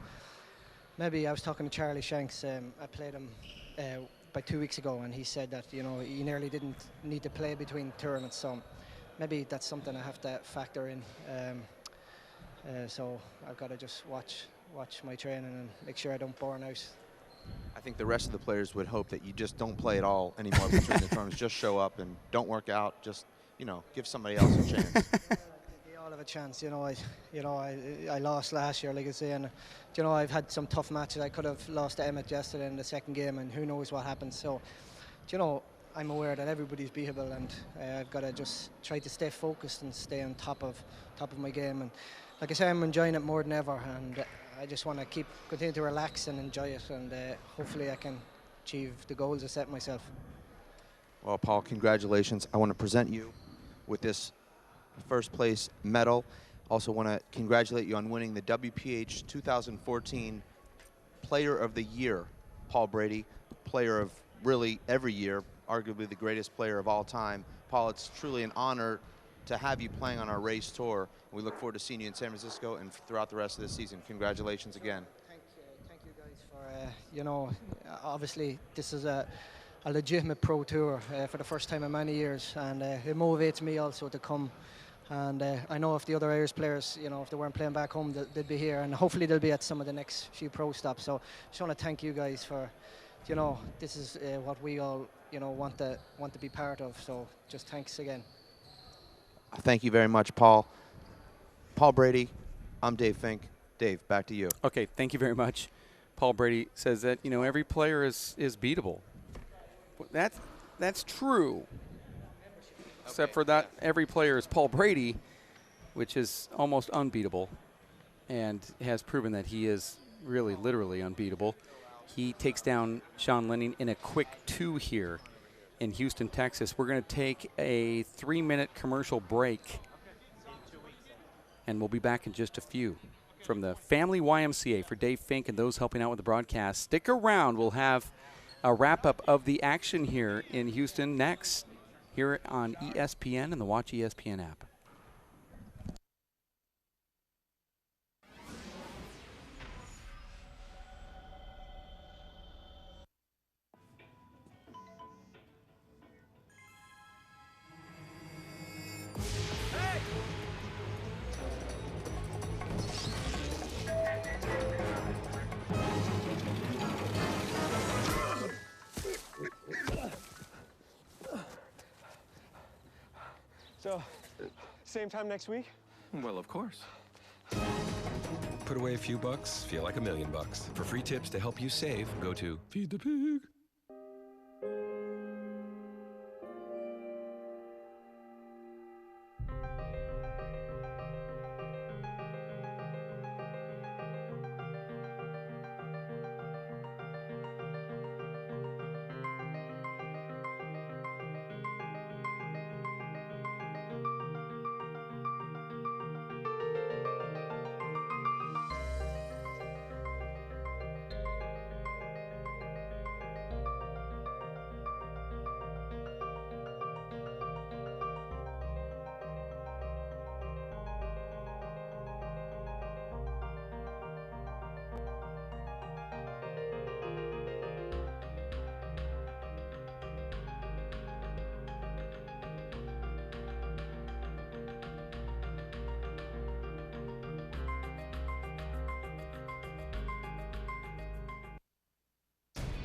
maybe I was talking to Charlie Shanks. I played him by 2 weeks ago, and he said that you know he nearly didn't need to play between tournaments. So maybe that's something I have to factor in. So I've got to just watch my training and make sure I don't burn out. I think the rest of the players would hope that you just don't play at all anymore between the tournaments. Just show up and don't work out. Just, you know, give somebody else a chance. They all have a chance. You know, I lost last year, like I say, and you know I've had some tough matches. I could have lost to Emmett yesterday in the second game, and who knows what happens. So, you know, I'm aware that everybody's beatable, and I've got to just try to stay focused and stay on top of my game. And like I say, I'm enjoying it more than ever, and I just want to continue to relax and enjoy it, and hopefully I can achieve the goals I set myself. Well, Paul, congratulations. I want to present you with this first place medal. Also want to congratulate you on winning the WPH 2014 Player of the Year. Paul Brady, player of really every year, arguably the greatest player of all time. Paul, it's truly an honor to have you playing on our race tour. We look forward to seeing you in San Francisco and throughout the rest of the season. Congratulations again. Thank you guys for, you know, obviously this is a legitimate pro tour for the first time in many years, and it motivates me also to come. And I know if the other Irish players, you know, if they weren't playing back home, they'd be here, and hopefully they'll be at some of the next few pro stops. So just want to thank you guys for, you know, this is what we all, you know, want to be part of. So just thanks again. Thank you very much, Paul. Paul Brady, I'm Dave Fink. Dave, back to you. Okay, thank you very much. Paul Brady says that, you know, every player is beatable. That's true. Except for that every player is Paul Brady, which is almost unbeatable, and has proven that he is really literally unbeatable. He takes down Sean Lenning in a quick 2 here in Houston, Texas. We're going to take a 3-minute commercial break, and we'll be back in just a few. From the Family YMCA, for Dave Fink and those helping out with the broadcast, stick around. We'll have a wrap-up of the action here in Houston next, here on ESPN and the Watch ESPN app. So, same time next week? Well, of course. Put away a few bucks, feel like $1 million. For free tips to help you save, go to Feed the Pig.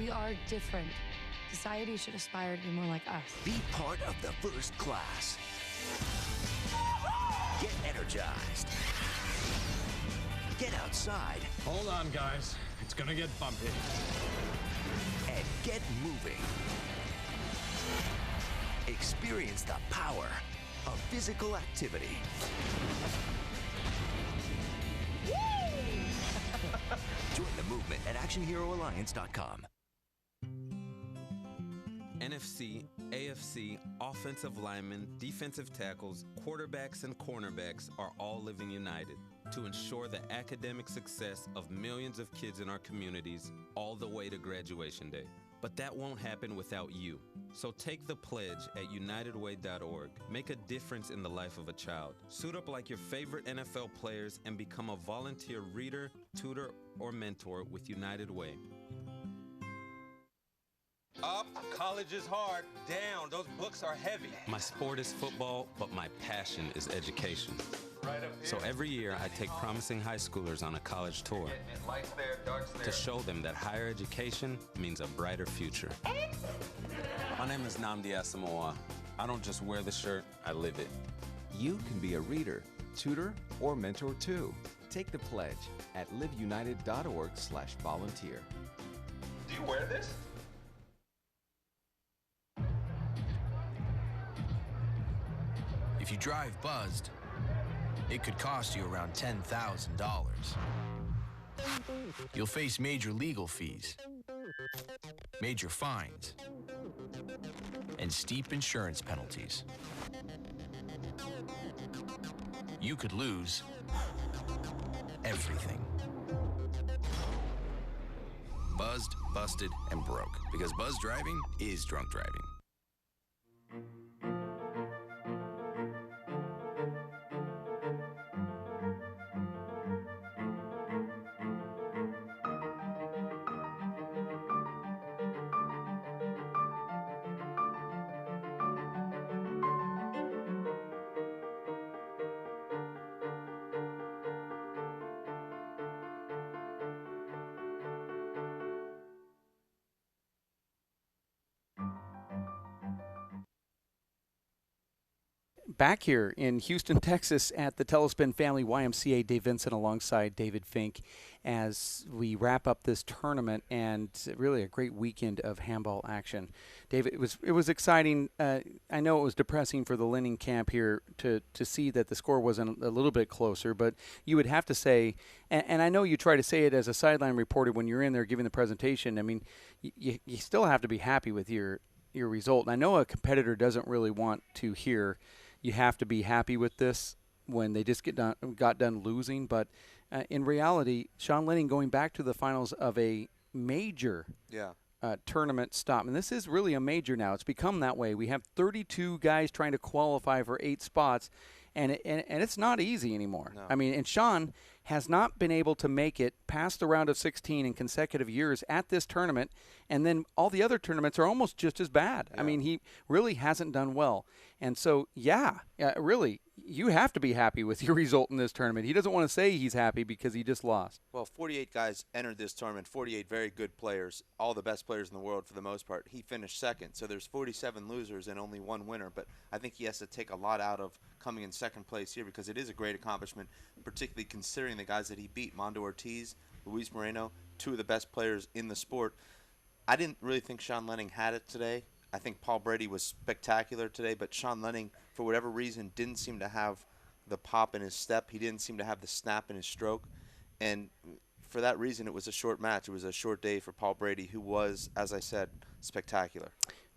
We are different. Society should aspire to be more like us. Be part of the first class. Get energized. Get outside. Hold on, guys. It's gonna get bumpy. And get moving. Experience the power of physical activity. Join the movement at actionheroalliance.com. NFC, AFC, offensive linemen, defensive tackles, quarterbacks, and cornerbacks are all living united to ensure the academic success of millions of kids in our communities all the way to graduation day. But that won't happen without you. So take the pledge at unitedway.org. Make a difference in the life of a child. Suit up like your favorite NFL players and become a volunteer reader, tutor, or mentor with United Way. Up, college is hard. Down, those books are heavy. My sport is football, but my passion is education. Right up here. So every year I take promising high schoolers on a college tour Lights there, darks there. to show them that higher education means a brighter future. My name is Nnamdi Asamoah. I don't just wear the shirt, I live it. You can be a reader, tutor, or mentor too. Take the pledge at liveunited.org/volunteer. Do you wear this? If you drive buzzed, it could cost you around $10,000. You'll face major legal fees, major fines, and steep insurance penalties. You could lose everything. Buzzed, busted, and broke. Because buzz driving is drunk driving. Back here in Houston, Texas at the Telespin Family YMCA, Dave Vincent alongside David Fink as we wrap up this tournament, and really a great weekend of handball action. David, it was exciting. I know it was depressing for the Lenning camp here to see that the score wasn't a little bit closer, but you would have to say, and I know you try to say it as a sideline reporter when you're in there giving the presentation, I mean, you still have to be happy with your result. And I know a competitor doesn't really want to hear you have to be happy with this when they just got done losing. But in reality, Sean Lenning going back to the finals of a major tournament stop. And this is really a major now. It's become that way. We have 32 guys trying to qualify for 8 spots, and it's not easy anymore. No. I mean, and Sean has not been able to make it past the round of 16 in consecutive years at this tournament, and then all the other tournaments are almost just as bad. Yeah. I mean, he really hasn't done well. And so, really, you have to be happy with your result in this tournament. He doesn't want to say he's happy because he just lost. Well, 48 guys entered this tournament, 48 very good players, all the best players in the world for the most part. He finished second, so there's 47 losers and only one winner. But I think he has to take a lot out of coming in second place here because it is a great accomplishment, particularly considering the guys that he beat, Mondo Ortiz, Luis Moreno, 2 of the best players in the sport. I didn't really think Sean Lenning had it today. I think Paul Brady was spectacular today, but Sean Lenning, for whatever reason, didn't seem to have the pop in his step. He didn't seem to have the snap in his stroke. And for that reason, it was a short match. It was a short day for Paul Brady, who was, as I said, spectacular.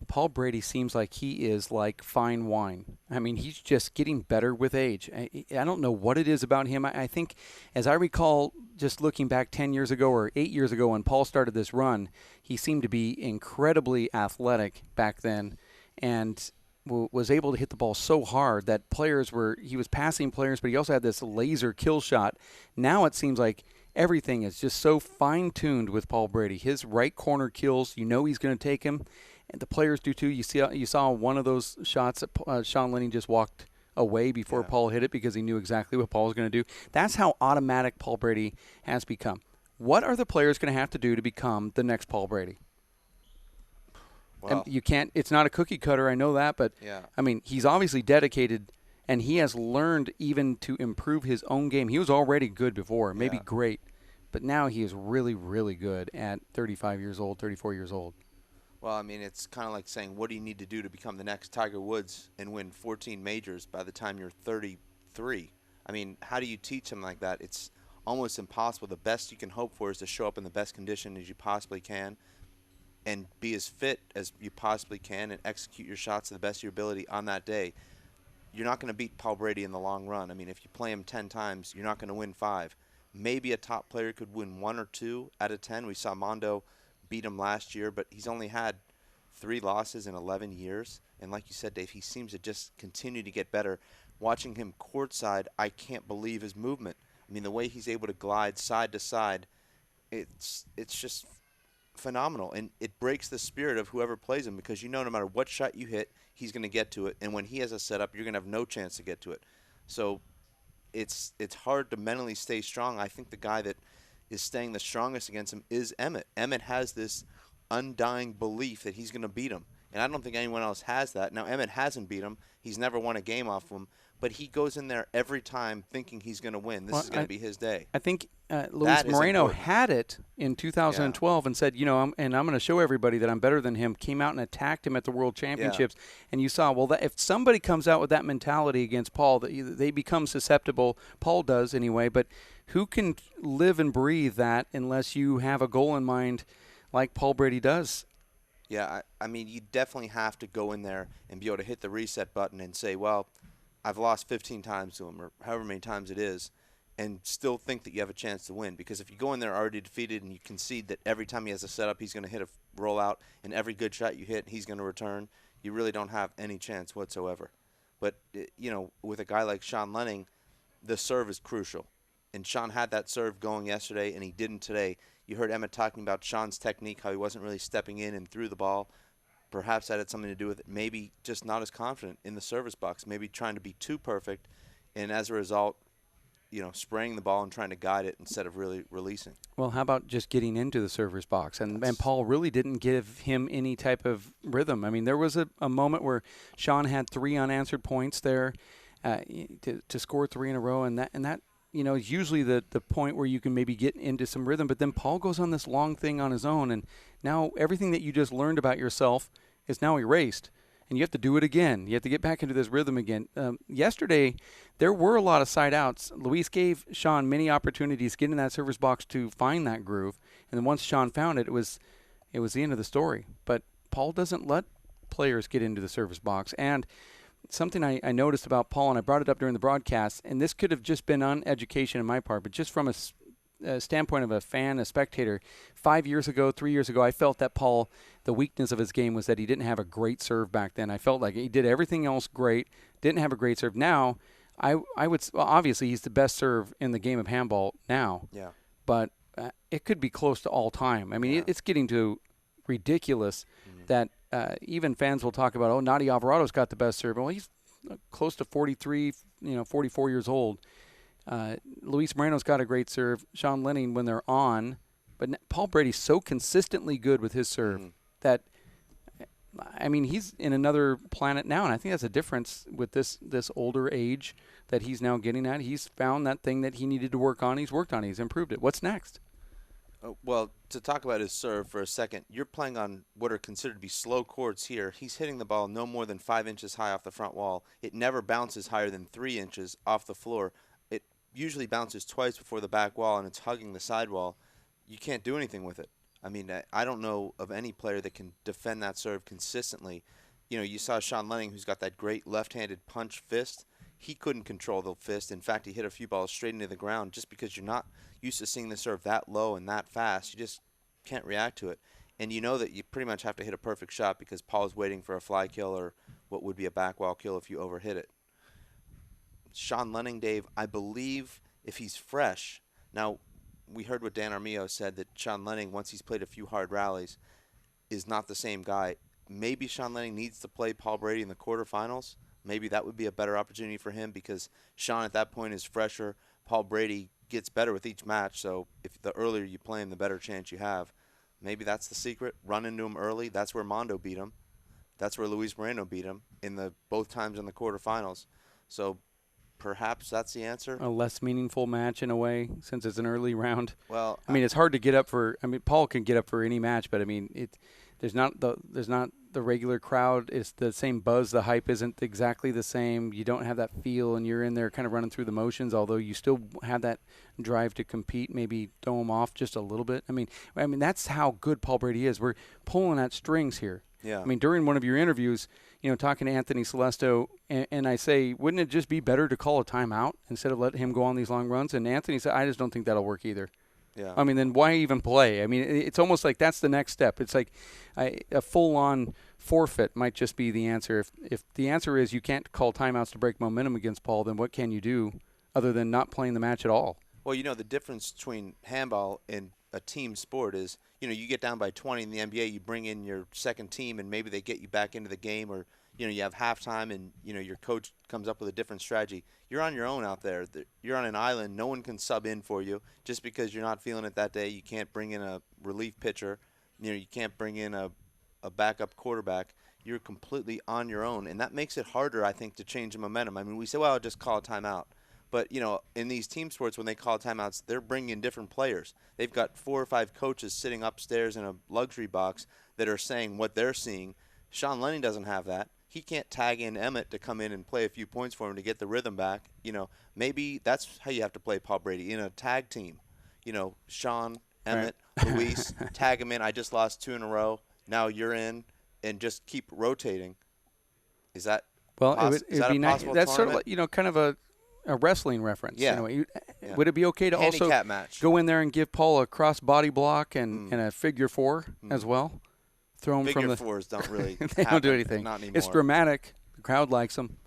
Paul Brady seems like he is like fine wine. I mean, he's just getting better with age. I don't know what it is about him. I think, as I recall, just looking back 10 years ago or 8 years ago when Paul started this run, he seemed to be incredibly athletic back then and was able to hit the ball so hard that he was passing players, but he also had this laser kill shot. Now it seems like everything is just so fine-tuned with Paul Brady. His right corner kills, he's going to take him. And the players do too. You saw one of those shots that Sean Lenning just walked away before Paul hit it because he knew exactly what Paul was going to do. That's how automatic Paul Brady has become. What are the players going to have to do to become the next Paul Brady? Well, you can't. It's not a cookie cutter. I know that, but I mean, he's obviously dedicated, and he has learned even to improve his own game. He was already good before, maybe great, but now he is really, really good at 35 years old, 34 years old. Well, I mean, it's kind of like saying, what do you need to do to become the next Tiger Woods and win 14 majors by the time you're 33? I mean, how do you teach them like that? It's almost impossible. The best you can hope for is to show up in the best condition as you possibly can and be as fit as you possibly can and execute your shots to the best of your ability on that day. You're not going to beat Paul Brady in the long run. I mean, if you play him 10 times, you're not going to win 5. Maybe a top player could win 1 or 2 out of 10. We saw Mondo beat him last year, but he's only had 3 losses in 11 years. And like you said, Dave, he seems to just continue to get better. Watching him courtside, I can't believe his movement. I mean, the way he's able to glide side to side, it's just phenomenal. And it breaks the spirit of whoever plays him because you know no matter what shot you hit, he's going to get to it. And when he has a setup, you're going to have no chance to get to it. So it's hard to mentally stay strong. I think the guy that is staying the strongest against him is Emmett. Emmett has this undying belief that he's going to beat him. And I don't think anyone else has that. Now, Emmett hasn't beat him. He's never won a game off of him. But he goes in there every time thinking he's going to win. This is going to be his day. I think Luis Moreno had it in 2012 and said, I'm going to show everybody that I'm better than him. Came out and attacked him at the World Championships. And you saw, if somebody comes out with that mentality against Paul, they become susceptible. Paul does anyway. But who can live and breathe that unless you have a goal in mind like Paul Brady does? Yeah, I mean, you definitely have to go in there and be able to hit the reset button and say, well, I've lost 15 times to him or however many times it is, and still think that you have a chance to win. Because if you go in there already defeated and you concede that every time he has a setup he's going to hit a rollout and every good shot you hit he's going to return, you really don't have any chance whatsoever. But, with a guy like Sean Lenning, the serve is crucial. And Sean had that serve going yesterday, and he didn't today. You heard Emmett talking about Sean's technique, how he wasn't really stepping in and threw the ball. Perhaps that had something to do with it. Maybe just not as confident in the service box. Maybe trying to be too perfect, and as a result, spraying the ball and trying to guide it instead of really releasing. Well, how about just getting into the server's box? And Paul really didn't give him any type of rhythm. I mean, there was a moment where Sean had 3 unanswered points there to score 3 in a row, and that is usually the point where you can maybe get into some rhythm. But then Paul goes on this long thing on his own, and now everything that you just learned about yourself is now erased, and you have to do it again. You have to get back into this rhythm again. Yesterday, there were a lot of side outs. Luis gave Sean many opportunities to get in that server's box to find that groove, and then once Sean found it, it was the end of the story. But Paul doesn't let players get into the server's box. And something I noticed about Paul, and I brought it up during the broadcast, and this could have just been on education on my part, but just from a standpoint of a fan, a spectator, 3 years ago, I felt that Paul, the weakness of his game was that he didn't have a great serve back then. I felt like he did everything else great, didn't have a great serve. Now, I would obviously he's the best serve in the game of handball now. Yeah. But it could be close to all time. I mean, it's getting to ridiculous that even fans will talk about, Nadi Alvarado's got the best serve. Well, he's close to 43, 44 years old. Luis Moreno's got a great serve. Sean Lenning when they're on. But Paul Brady's so consistently good with his serve that, I mean, he's in another planet now. And I think that's a difference with this older age that he's now getting at. He's found that thing that he needed to work on. He's worked on it. He's improved it. What's next? Well, to talk about his serve for a second, you're playing on what are considered to be slow courts here. He's hitting the ball no more than 5 inches high off the front wall. It never bounces higher than 3 inches off the floor. It usually bounces twice before the back wall, and it's hugging the sidewall. You can't do anything with it. I mean, I don't know of any player that can defend that serve consistently. You saw Sean Lenning, who's got that great left-handed punch fist. He couldn't control the fist. In fact, he hit a few balls straight into the ground just because you're not used to seeing the serve that low and that fast. You just can't react to it. And you know that you pretty much have to hit a perfect shot because Paul's waiting for a fly kill or what would be a back wall kill if you overhit it. Sean Lenning, Dave, I believe if he's fresh. Now, we heard what Dan Armillo said that Sean Lenning, once he's played a few hard rallies, is not the same guy. Maybe Sean Lenning needs to play Paul Brady in the quarterfinals. Maybe that would be a better opportunity for him because Sean at that point is fresher. Paul Brady gets better with each match, so if the earlier you play him, the better chance you have. Maybe that's the secret. Run into him early. That's where Mondo beat him. That's where Luis Moreno beat him both times in the quarterfinals. So perhaps that's the answer. A less meaningful match in a way since it's an early round. Well, I mean, it's hard to get up for. I mean, Paul can get up for any match, but I mean, there's not the regular crowd. It's the same buzz. The hype isn't exactly the same. You don't have that feel, and you're in there kind of running through the motions, although you still have that drive to compete, maybe throw them off just a little bit. I mean, that's how good Paul Brady is. We're pulling at strings here. Yeah. I mean, during one of your interviews, talking to Anthony Celesto, and I say, wouldn't it just be better to call a timeout instead of letting him go on these long runs? And Anthony said, I just don't think that'll work either. Yeah. I mean, then why even play? I mean, it's almost like that's the next step. It's like a full-on forfeit might just be the answer. If the answer is you can't call timeouts to break momentum against Paul, then what can you do other than not playing the match at all? Well, the difference between handball and a team sport is, you get down by 20 in the NBA, you bring in your second team, and maybe they get you back into the game, or you have halftime, and your coach comes up with a different strategy. You're on your own out there. You're on an island. No one can sub in for you just because you're not feeling it that day. You can't bring in a relief pitcher. You can't bring in a backup quarterback. You're completely on your own, and that makes it harder, I think, to change the momentum. I mean, we say, well, just call a timeout. But, in these team sports, when they call timeouts, they're bringing in different players. They've got 4 or 5 coaches sitting upstairs in a luxury box that are saying what they're seeing. Sean Lenning doesn't have that. He can't tag in Emmett to come in and play a few points for him to get the rhythm back. Maybe that's how you have to play Paul Brady, in a tag team. Sean, Emmett, Luis, tag him in. I just lost 2 in a row. Now you're in, and just keep rotating. Is that it would be nice. That's sort of kind of a wrestling reference. Yeah. Would it be okay to handicap also match. Go in there and give Paul a cross body block and a figure 4 as well? Throw him figure from the fours don't really they don't do anything. Not anymore. It's dramatic. The crowd likes them.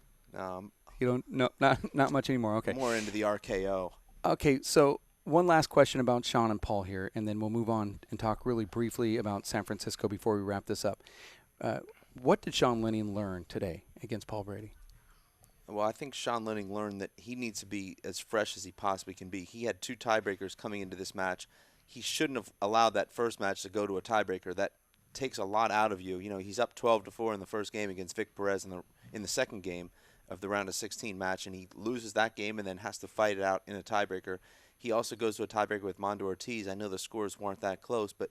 You don't not much anymore. Okay. More into the RKO. Okay, so one last question about Sean and Paul here, and then we'll move on and talk really briefly about San Francisco before we wrap this up. What did Sean Lenning learn today against Paul Brady? Well, I think Sean Lenning learned that he needs to be as fresh as he possibly can be. He had 2 tiebreakers coming into this match. He shouldn't have allowed that first match to go to a tiebreaker. That takes a lot out of you. He's up 12-4 in the first game against Vic Perez in the second game of the round of 16 match, and he loses that game and then has to fight it out in a tiebreaker. He also goes to a tiebreaker with Mondo Ortiz. I know the scores weren't that close, but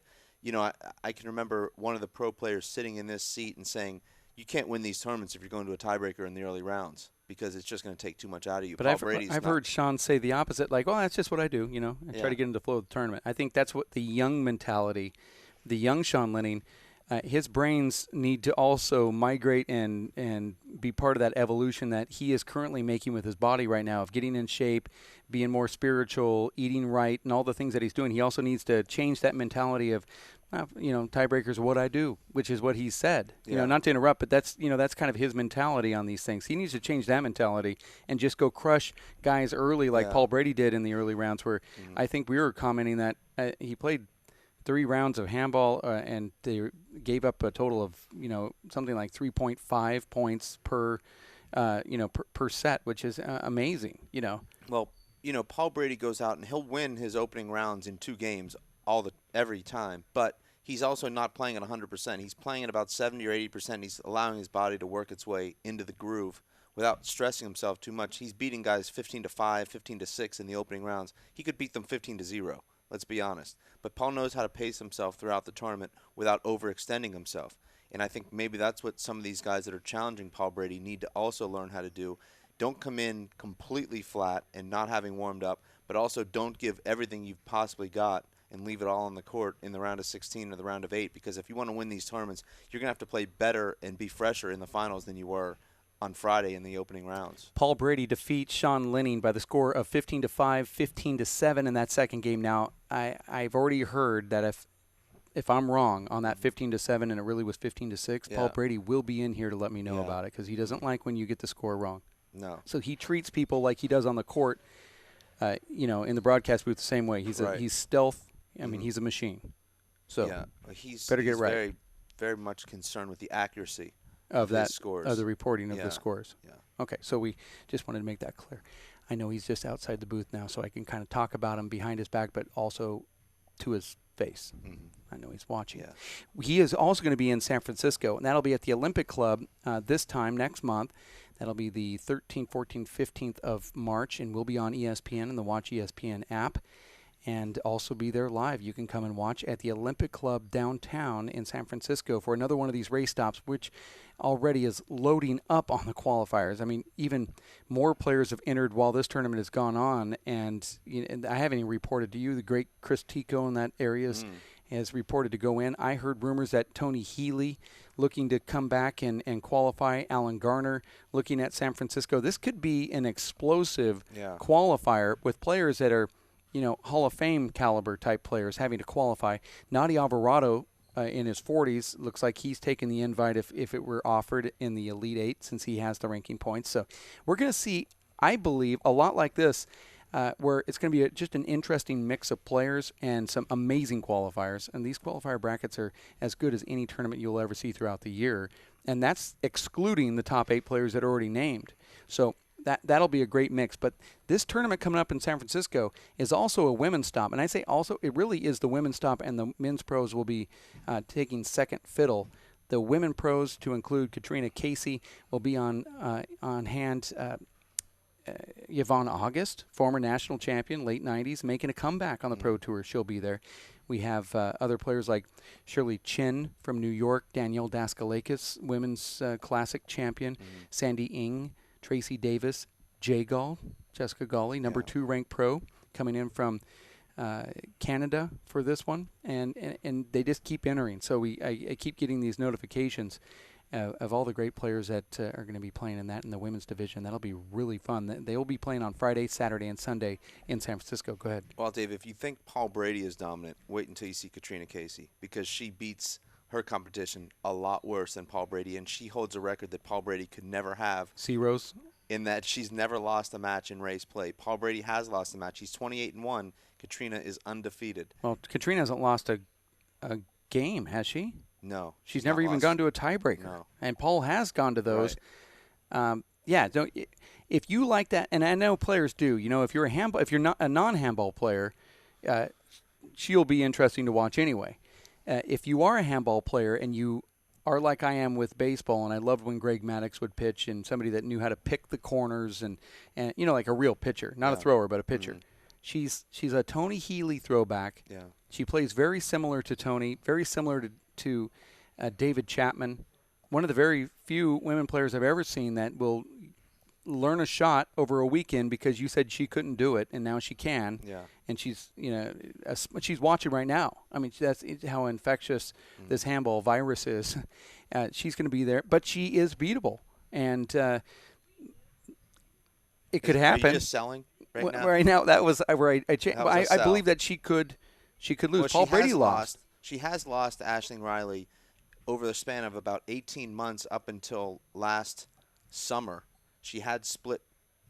I can remember one of the pro players sitting in this seat and saying, you can't win these tournaments if you're going to a tiebreaker in the early rounds, because it's just going to take too much out of you. But I've heard Sean say the opposite, like, that's just what I do, I try to get into the flow of the tournament. I think that's what the young mentality, the young Sean Lenning, his brains need to also migrate and be part of that evolution that he is currently making with his body right now, of getting in shape, being more spiritual, eating right, and all the things that he's doing. He also needs to change that mentality of, tiebreakers are what I do, which is what he said. Not to interrupt, but that's kind of his mentality on these things. He needs to change that mentality and just go crush guys early like Paul Brady did in the early rounds, where I think we were commenting that he played 3 rounds of handball and they gave up a total of, something like 3.5 points per set, which is amazing, Well, Paul Brady goes out and he'll win his opening rounds in 2 games every time, but he's also not playing at 100%. He's playing at about 70 or 80%. He's allowing his body to work its way into the groove without stressing himself too much. He's beating guys 15-5, 15-6 in the opening rounds. He could beat them 15-0. Let's be honest. But Paul knows how to pace himself throughout the tournament without overextending himself. And I think maybe that's what some of these guys that are challenging Paul Brady need to also learn how to do. Don't come in completely flat and not having warmed up, but also don't give everything you've possibly got and leave it all on the court in the round of 16 or the round of 8, because if you want to win these tournaments, you're going to have to play better and be fresher in the finals than you were on Friday in the opening rounds. Paul Brady defeats Sean Lenning by the score of 15-5, 15-7 in that second game. Now, I've already heard that if I'm wrong on that 15-7 and it really was 15-6, Paul Brady will be in here to let me know about it, because he doesn't like when you get the score wrong. No. So he treats people like he does on the court, in the broadcast booth the same way. He's stealth. I mean, he's a machine. So he's better get it right. Very, very much concerned with the accuracy of that scores. Of the reporting of the scores. Yeah. Okay, so we just wanted to make that clear. I know he's just outside the booth now, so I can kind of talk about him behind his back, but also to his face. I know he's watching. Yeah. He is also going to be in San Francisco, and that'll be at the Olympic Club this time next month. That'll be the 13th, 14th, 15th of March, and we'll be on ESPN and the Watch ESPN app. and also be there live. You can come and watch at the Olympic Club downtown in San Francisco for another one of these race stops, which already is loading up on the qualifiers. I mean, even more players have entered while this tournament has gone on, and I haven't even reported to you, the great Chris Tico in that area has reported to go in. I heard rumors that Tony Healy looking to come back and qualify, Alan Garner looking at San Francisco. This could be an explosive qualifier with players that are, Hall of Fame caliber type players having to qualify. Nadi Alvarado in his 40s looks like he's taken the invite if it were offered in the Elite Eight, since he has the ranking points. So we're going to see, I believe, a lot like this, where it's going to be just an interesting mix of players and some amazing qualifiers. And these qualifier brackets are as good as any tournament you'll ever see throughout the year. And that's excluding the top 8 players that are already named. So that'll be a great mix. But this tournament coming up in San Francisco is also a women's stop. And I say also, it really is the women's stop, and the men's pros will be taking second fiddle. The women pros, to include Katrina Casey, will be on hand. Yvonne August, former national champion, late 90s, making a comeback on the Pro Tour. She'll be there. We have other players like Shirley Chin from New York, Danielle Daskalakis, women's classic champion, Sandy Ng, Tracy Davis, Jessica Gawley, number 2 ranked pro, coming in from Canada for this one, and they just keep entering. So I keep getting these notifications of all the great players that are going to be playing in the women's division. That'll be really fun. They will be playing on Friday, Saturday, and Sunday in San Francisco. Go ahead. Well, Dave, if you think Paul Brady is dominant, wait until you see Katrina Casey, because she beats her competition a lot worse than Paul Brady, and she holds a record that Paul Brady could never have. C-Rose? In that she's never lost a match in race play. Paul Brady has lost a match. He's 28-1. Katrina is undefeated. Well, Katrina hasn't lost a game, has she? No. She's never even gone to a tiebreaker. No. And Paul has gone to those. Right. If you like that, and I know players do, if you're if you're not a non-handball player, she'll be interesting to watch anyway. If you are a handball player and you are like I am with baseball, and I loved when Greg Maddux would pitch, and somebody that knew how to pick the corners and like a real pitcher, not a thrower, but a pitcher. She's a Tony Healy throwback. Yeah. She plays very similar to Tony, very similar to David Chapman. One of the very few women players I've ever seen that will learn a shot over a weekend because you said she couldn't do it, and now she can. Yeah. And she's she's watching right now. I mean, that's how infectious this handball virus is. She's going to be there, but she is beatable, and it could happen. Are you just selling right now? Right now, that was where I believe that she could lose. Well, Paul Brady lost. She has lost to Aisling Riley over the span of about 18 months up until last summer. She had split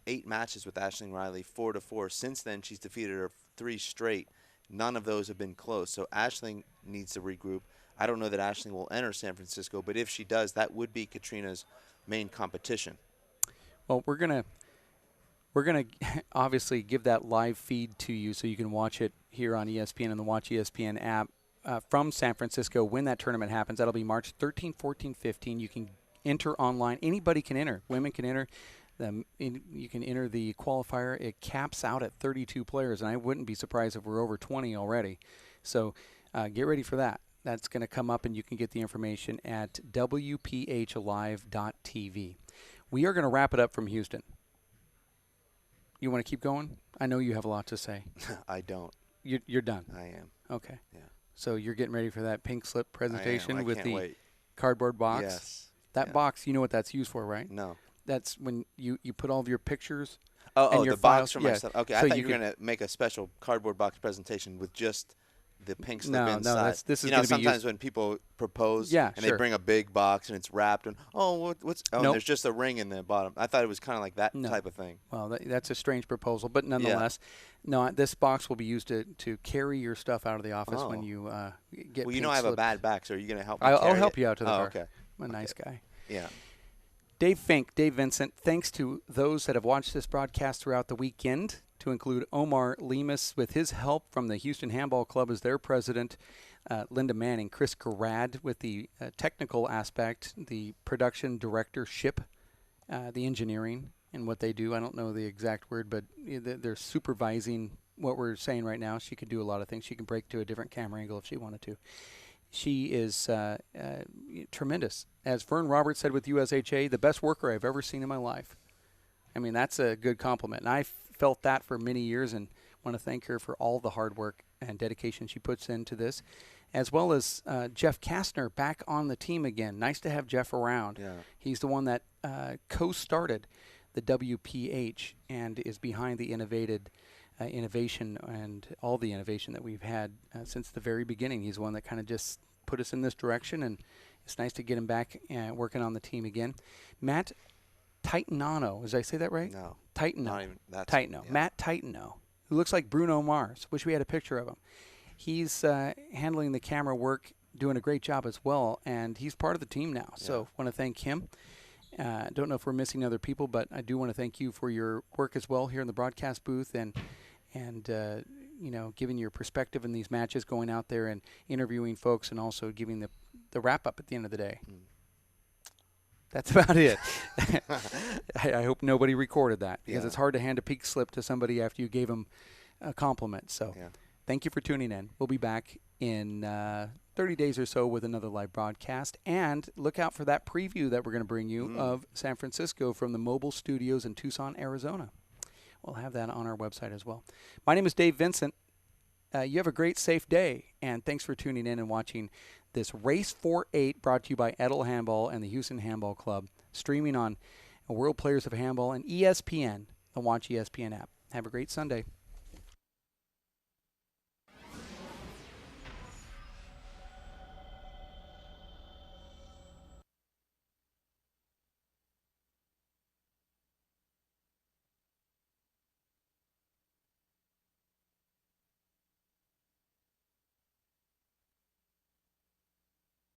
8 matches with Aisling Riley, 4-4. Since then, she's defeated her 3 straight. None of those have been close. So Aisling needs to regroup. I don't know that Aisling will enter San Francisco, but if she does, that would be Katrina's main competition. Well, we're gonna obviously give that live feed to you so you can watch it here on ESPN and the Watch ESPN app from San Francisco when that tournament happens. That'll be March 13, 14, 15. You can enter online. Anybody can enter. Women can enter. You can enter the qualifier. It caps out at 32 players, and I wouldn't be surprised if we're over 20 already. So get ready for that. That's going to come up, and you can get the information at WPHlive.tv. We are going to wrap it up from Houston. You want to keep going? I know you have a lot to say. I don't. You're done? I am. Okay. Yeah. So you're getting ready for that pink slip presentation I with can't the wait. cardboard box? Yes. That box, you know what that's used for, right? No. That's when you put all of your pictures and your the files. box for my stuff. Okay, so I thought you were going to make a special cardboard box presentation with just the pink slip inside. No, this is going to be sometimes used. When people propose Yeah, and they bring a big box and it's wrapped and what's Nope. and there's just a ring in the bottom. I thought it was kind of like that type of thing. Well, that's a strange proposal, but nonetheless, no. This box will be used to carry your stuff out of the office when you get. Well, pink I have slips. a bad back, so are you going to help me? I'll help you out to the car. Okay. I'm a nice guy. Yeah. Dave Fink, Dave Vincent, thanks to those that have watched this broadcast throughout the weekend, to include Omar Lemus with his help from the Houston Handball Club as their president, Linda Manning, Chris Garrad with the technical aspect, the production directorship, the engineering and what they do. I don't know the exact word, but they're supervising what we're saying right now. She could do a lot of things. She can break to a different camera angle if she wanted to. She is tremendous. As Vern Roberts said with USHA, the best worker I've ever seen in my life. I mean, that's a good compliment. And I felt that for many years and want to thank her for all the hard work and dedication she puts into this, as well as Jeff Kastner back on the team again. Nice to have Jeff around. Yeah. He's the one that co-started the WPH and is behind the innovation and all the innovation that we've had since the very beginning. He's the one that kind of just put us in this direction, and it's nice to get him back working on the team again. Matt Titanano, did I say that right? No. Titano. Not even, that's Titano. yeah. Matt Titano, who looks like Bruno Mars. Wish we had a picture of him. He's handling the camera work, doing a great job as well, and he's part of the team now. So want to thank him. Don't know if we're missing other people, but I do want to thank you for your work as well here in the broadcast booth and you know, giving your perspective in these matches, going out there and interviewing folks, and also giving the wrap up at the end of the day. That's about it. I hope nobody recorded that, because it's hard to hand a peak slip to somebody after you gave them a compliment. So thank you for tuning in. We'll be back in 30 days or so with another live broadcast. And look out for that preview that we're going to bring you of San Francisco from the mobile studios in Tucson, Arizona. We'll have that on our website as well. My name is Dave Vincent. You have a great, safe day, and thanks for tuning in and watching this Race 4-8 brought to you by Edel Handball and the Houston Handball Club, streaming on World Players of Handball and ESPN, the Watch ESPN app. Have a great Sunday.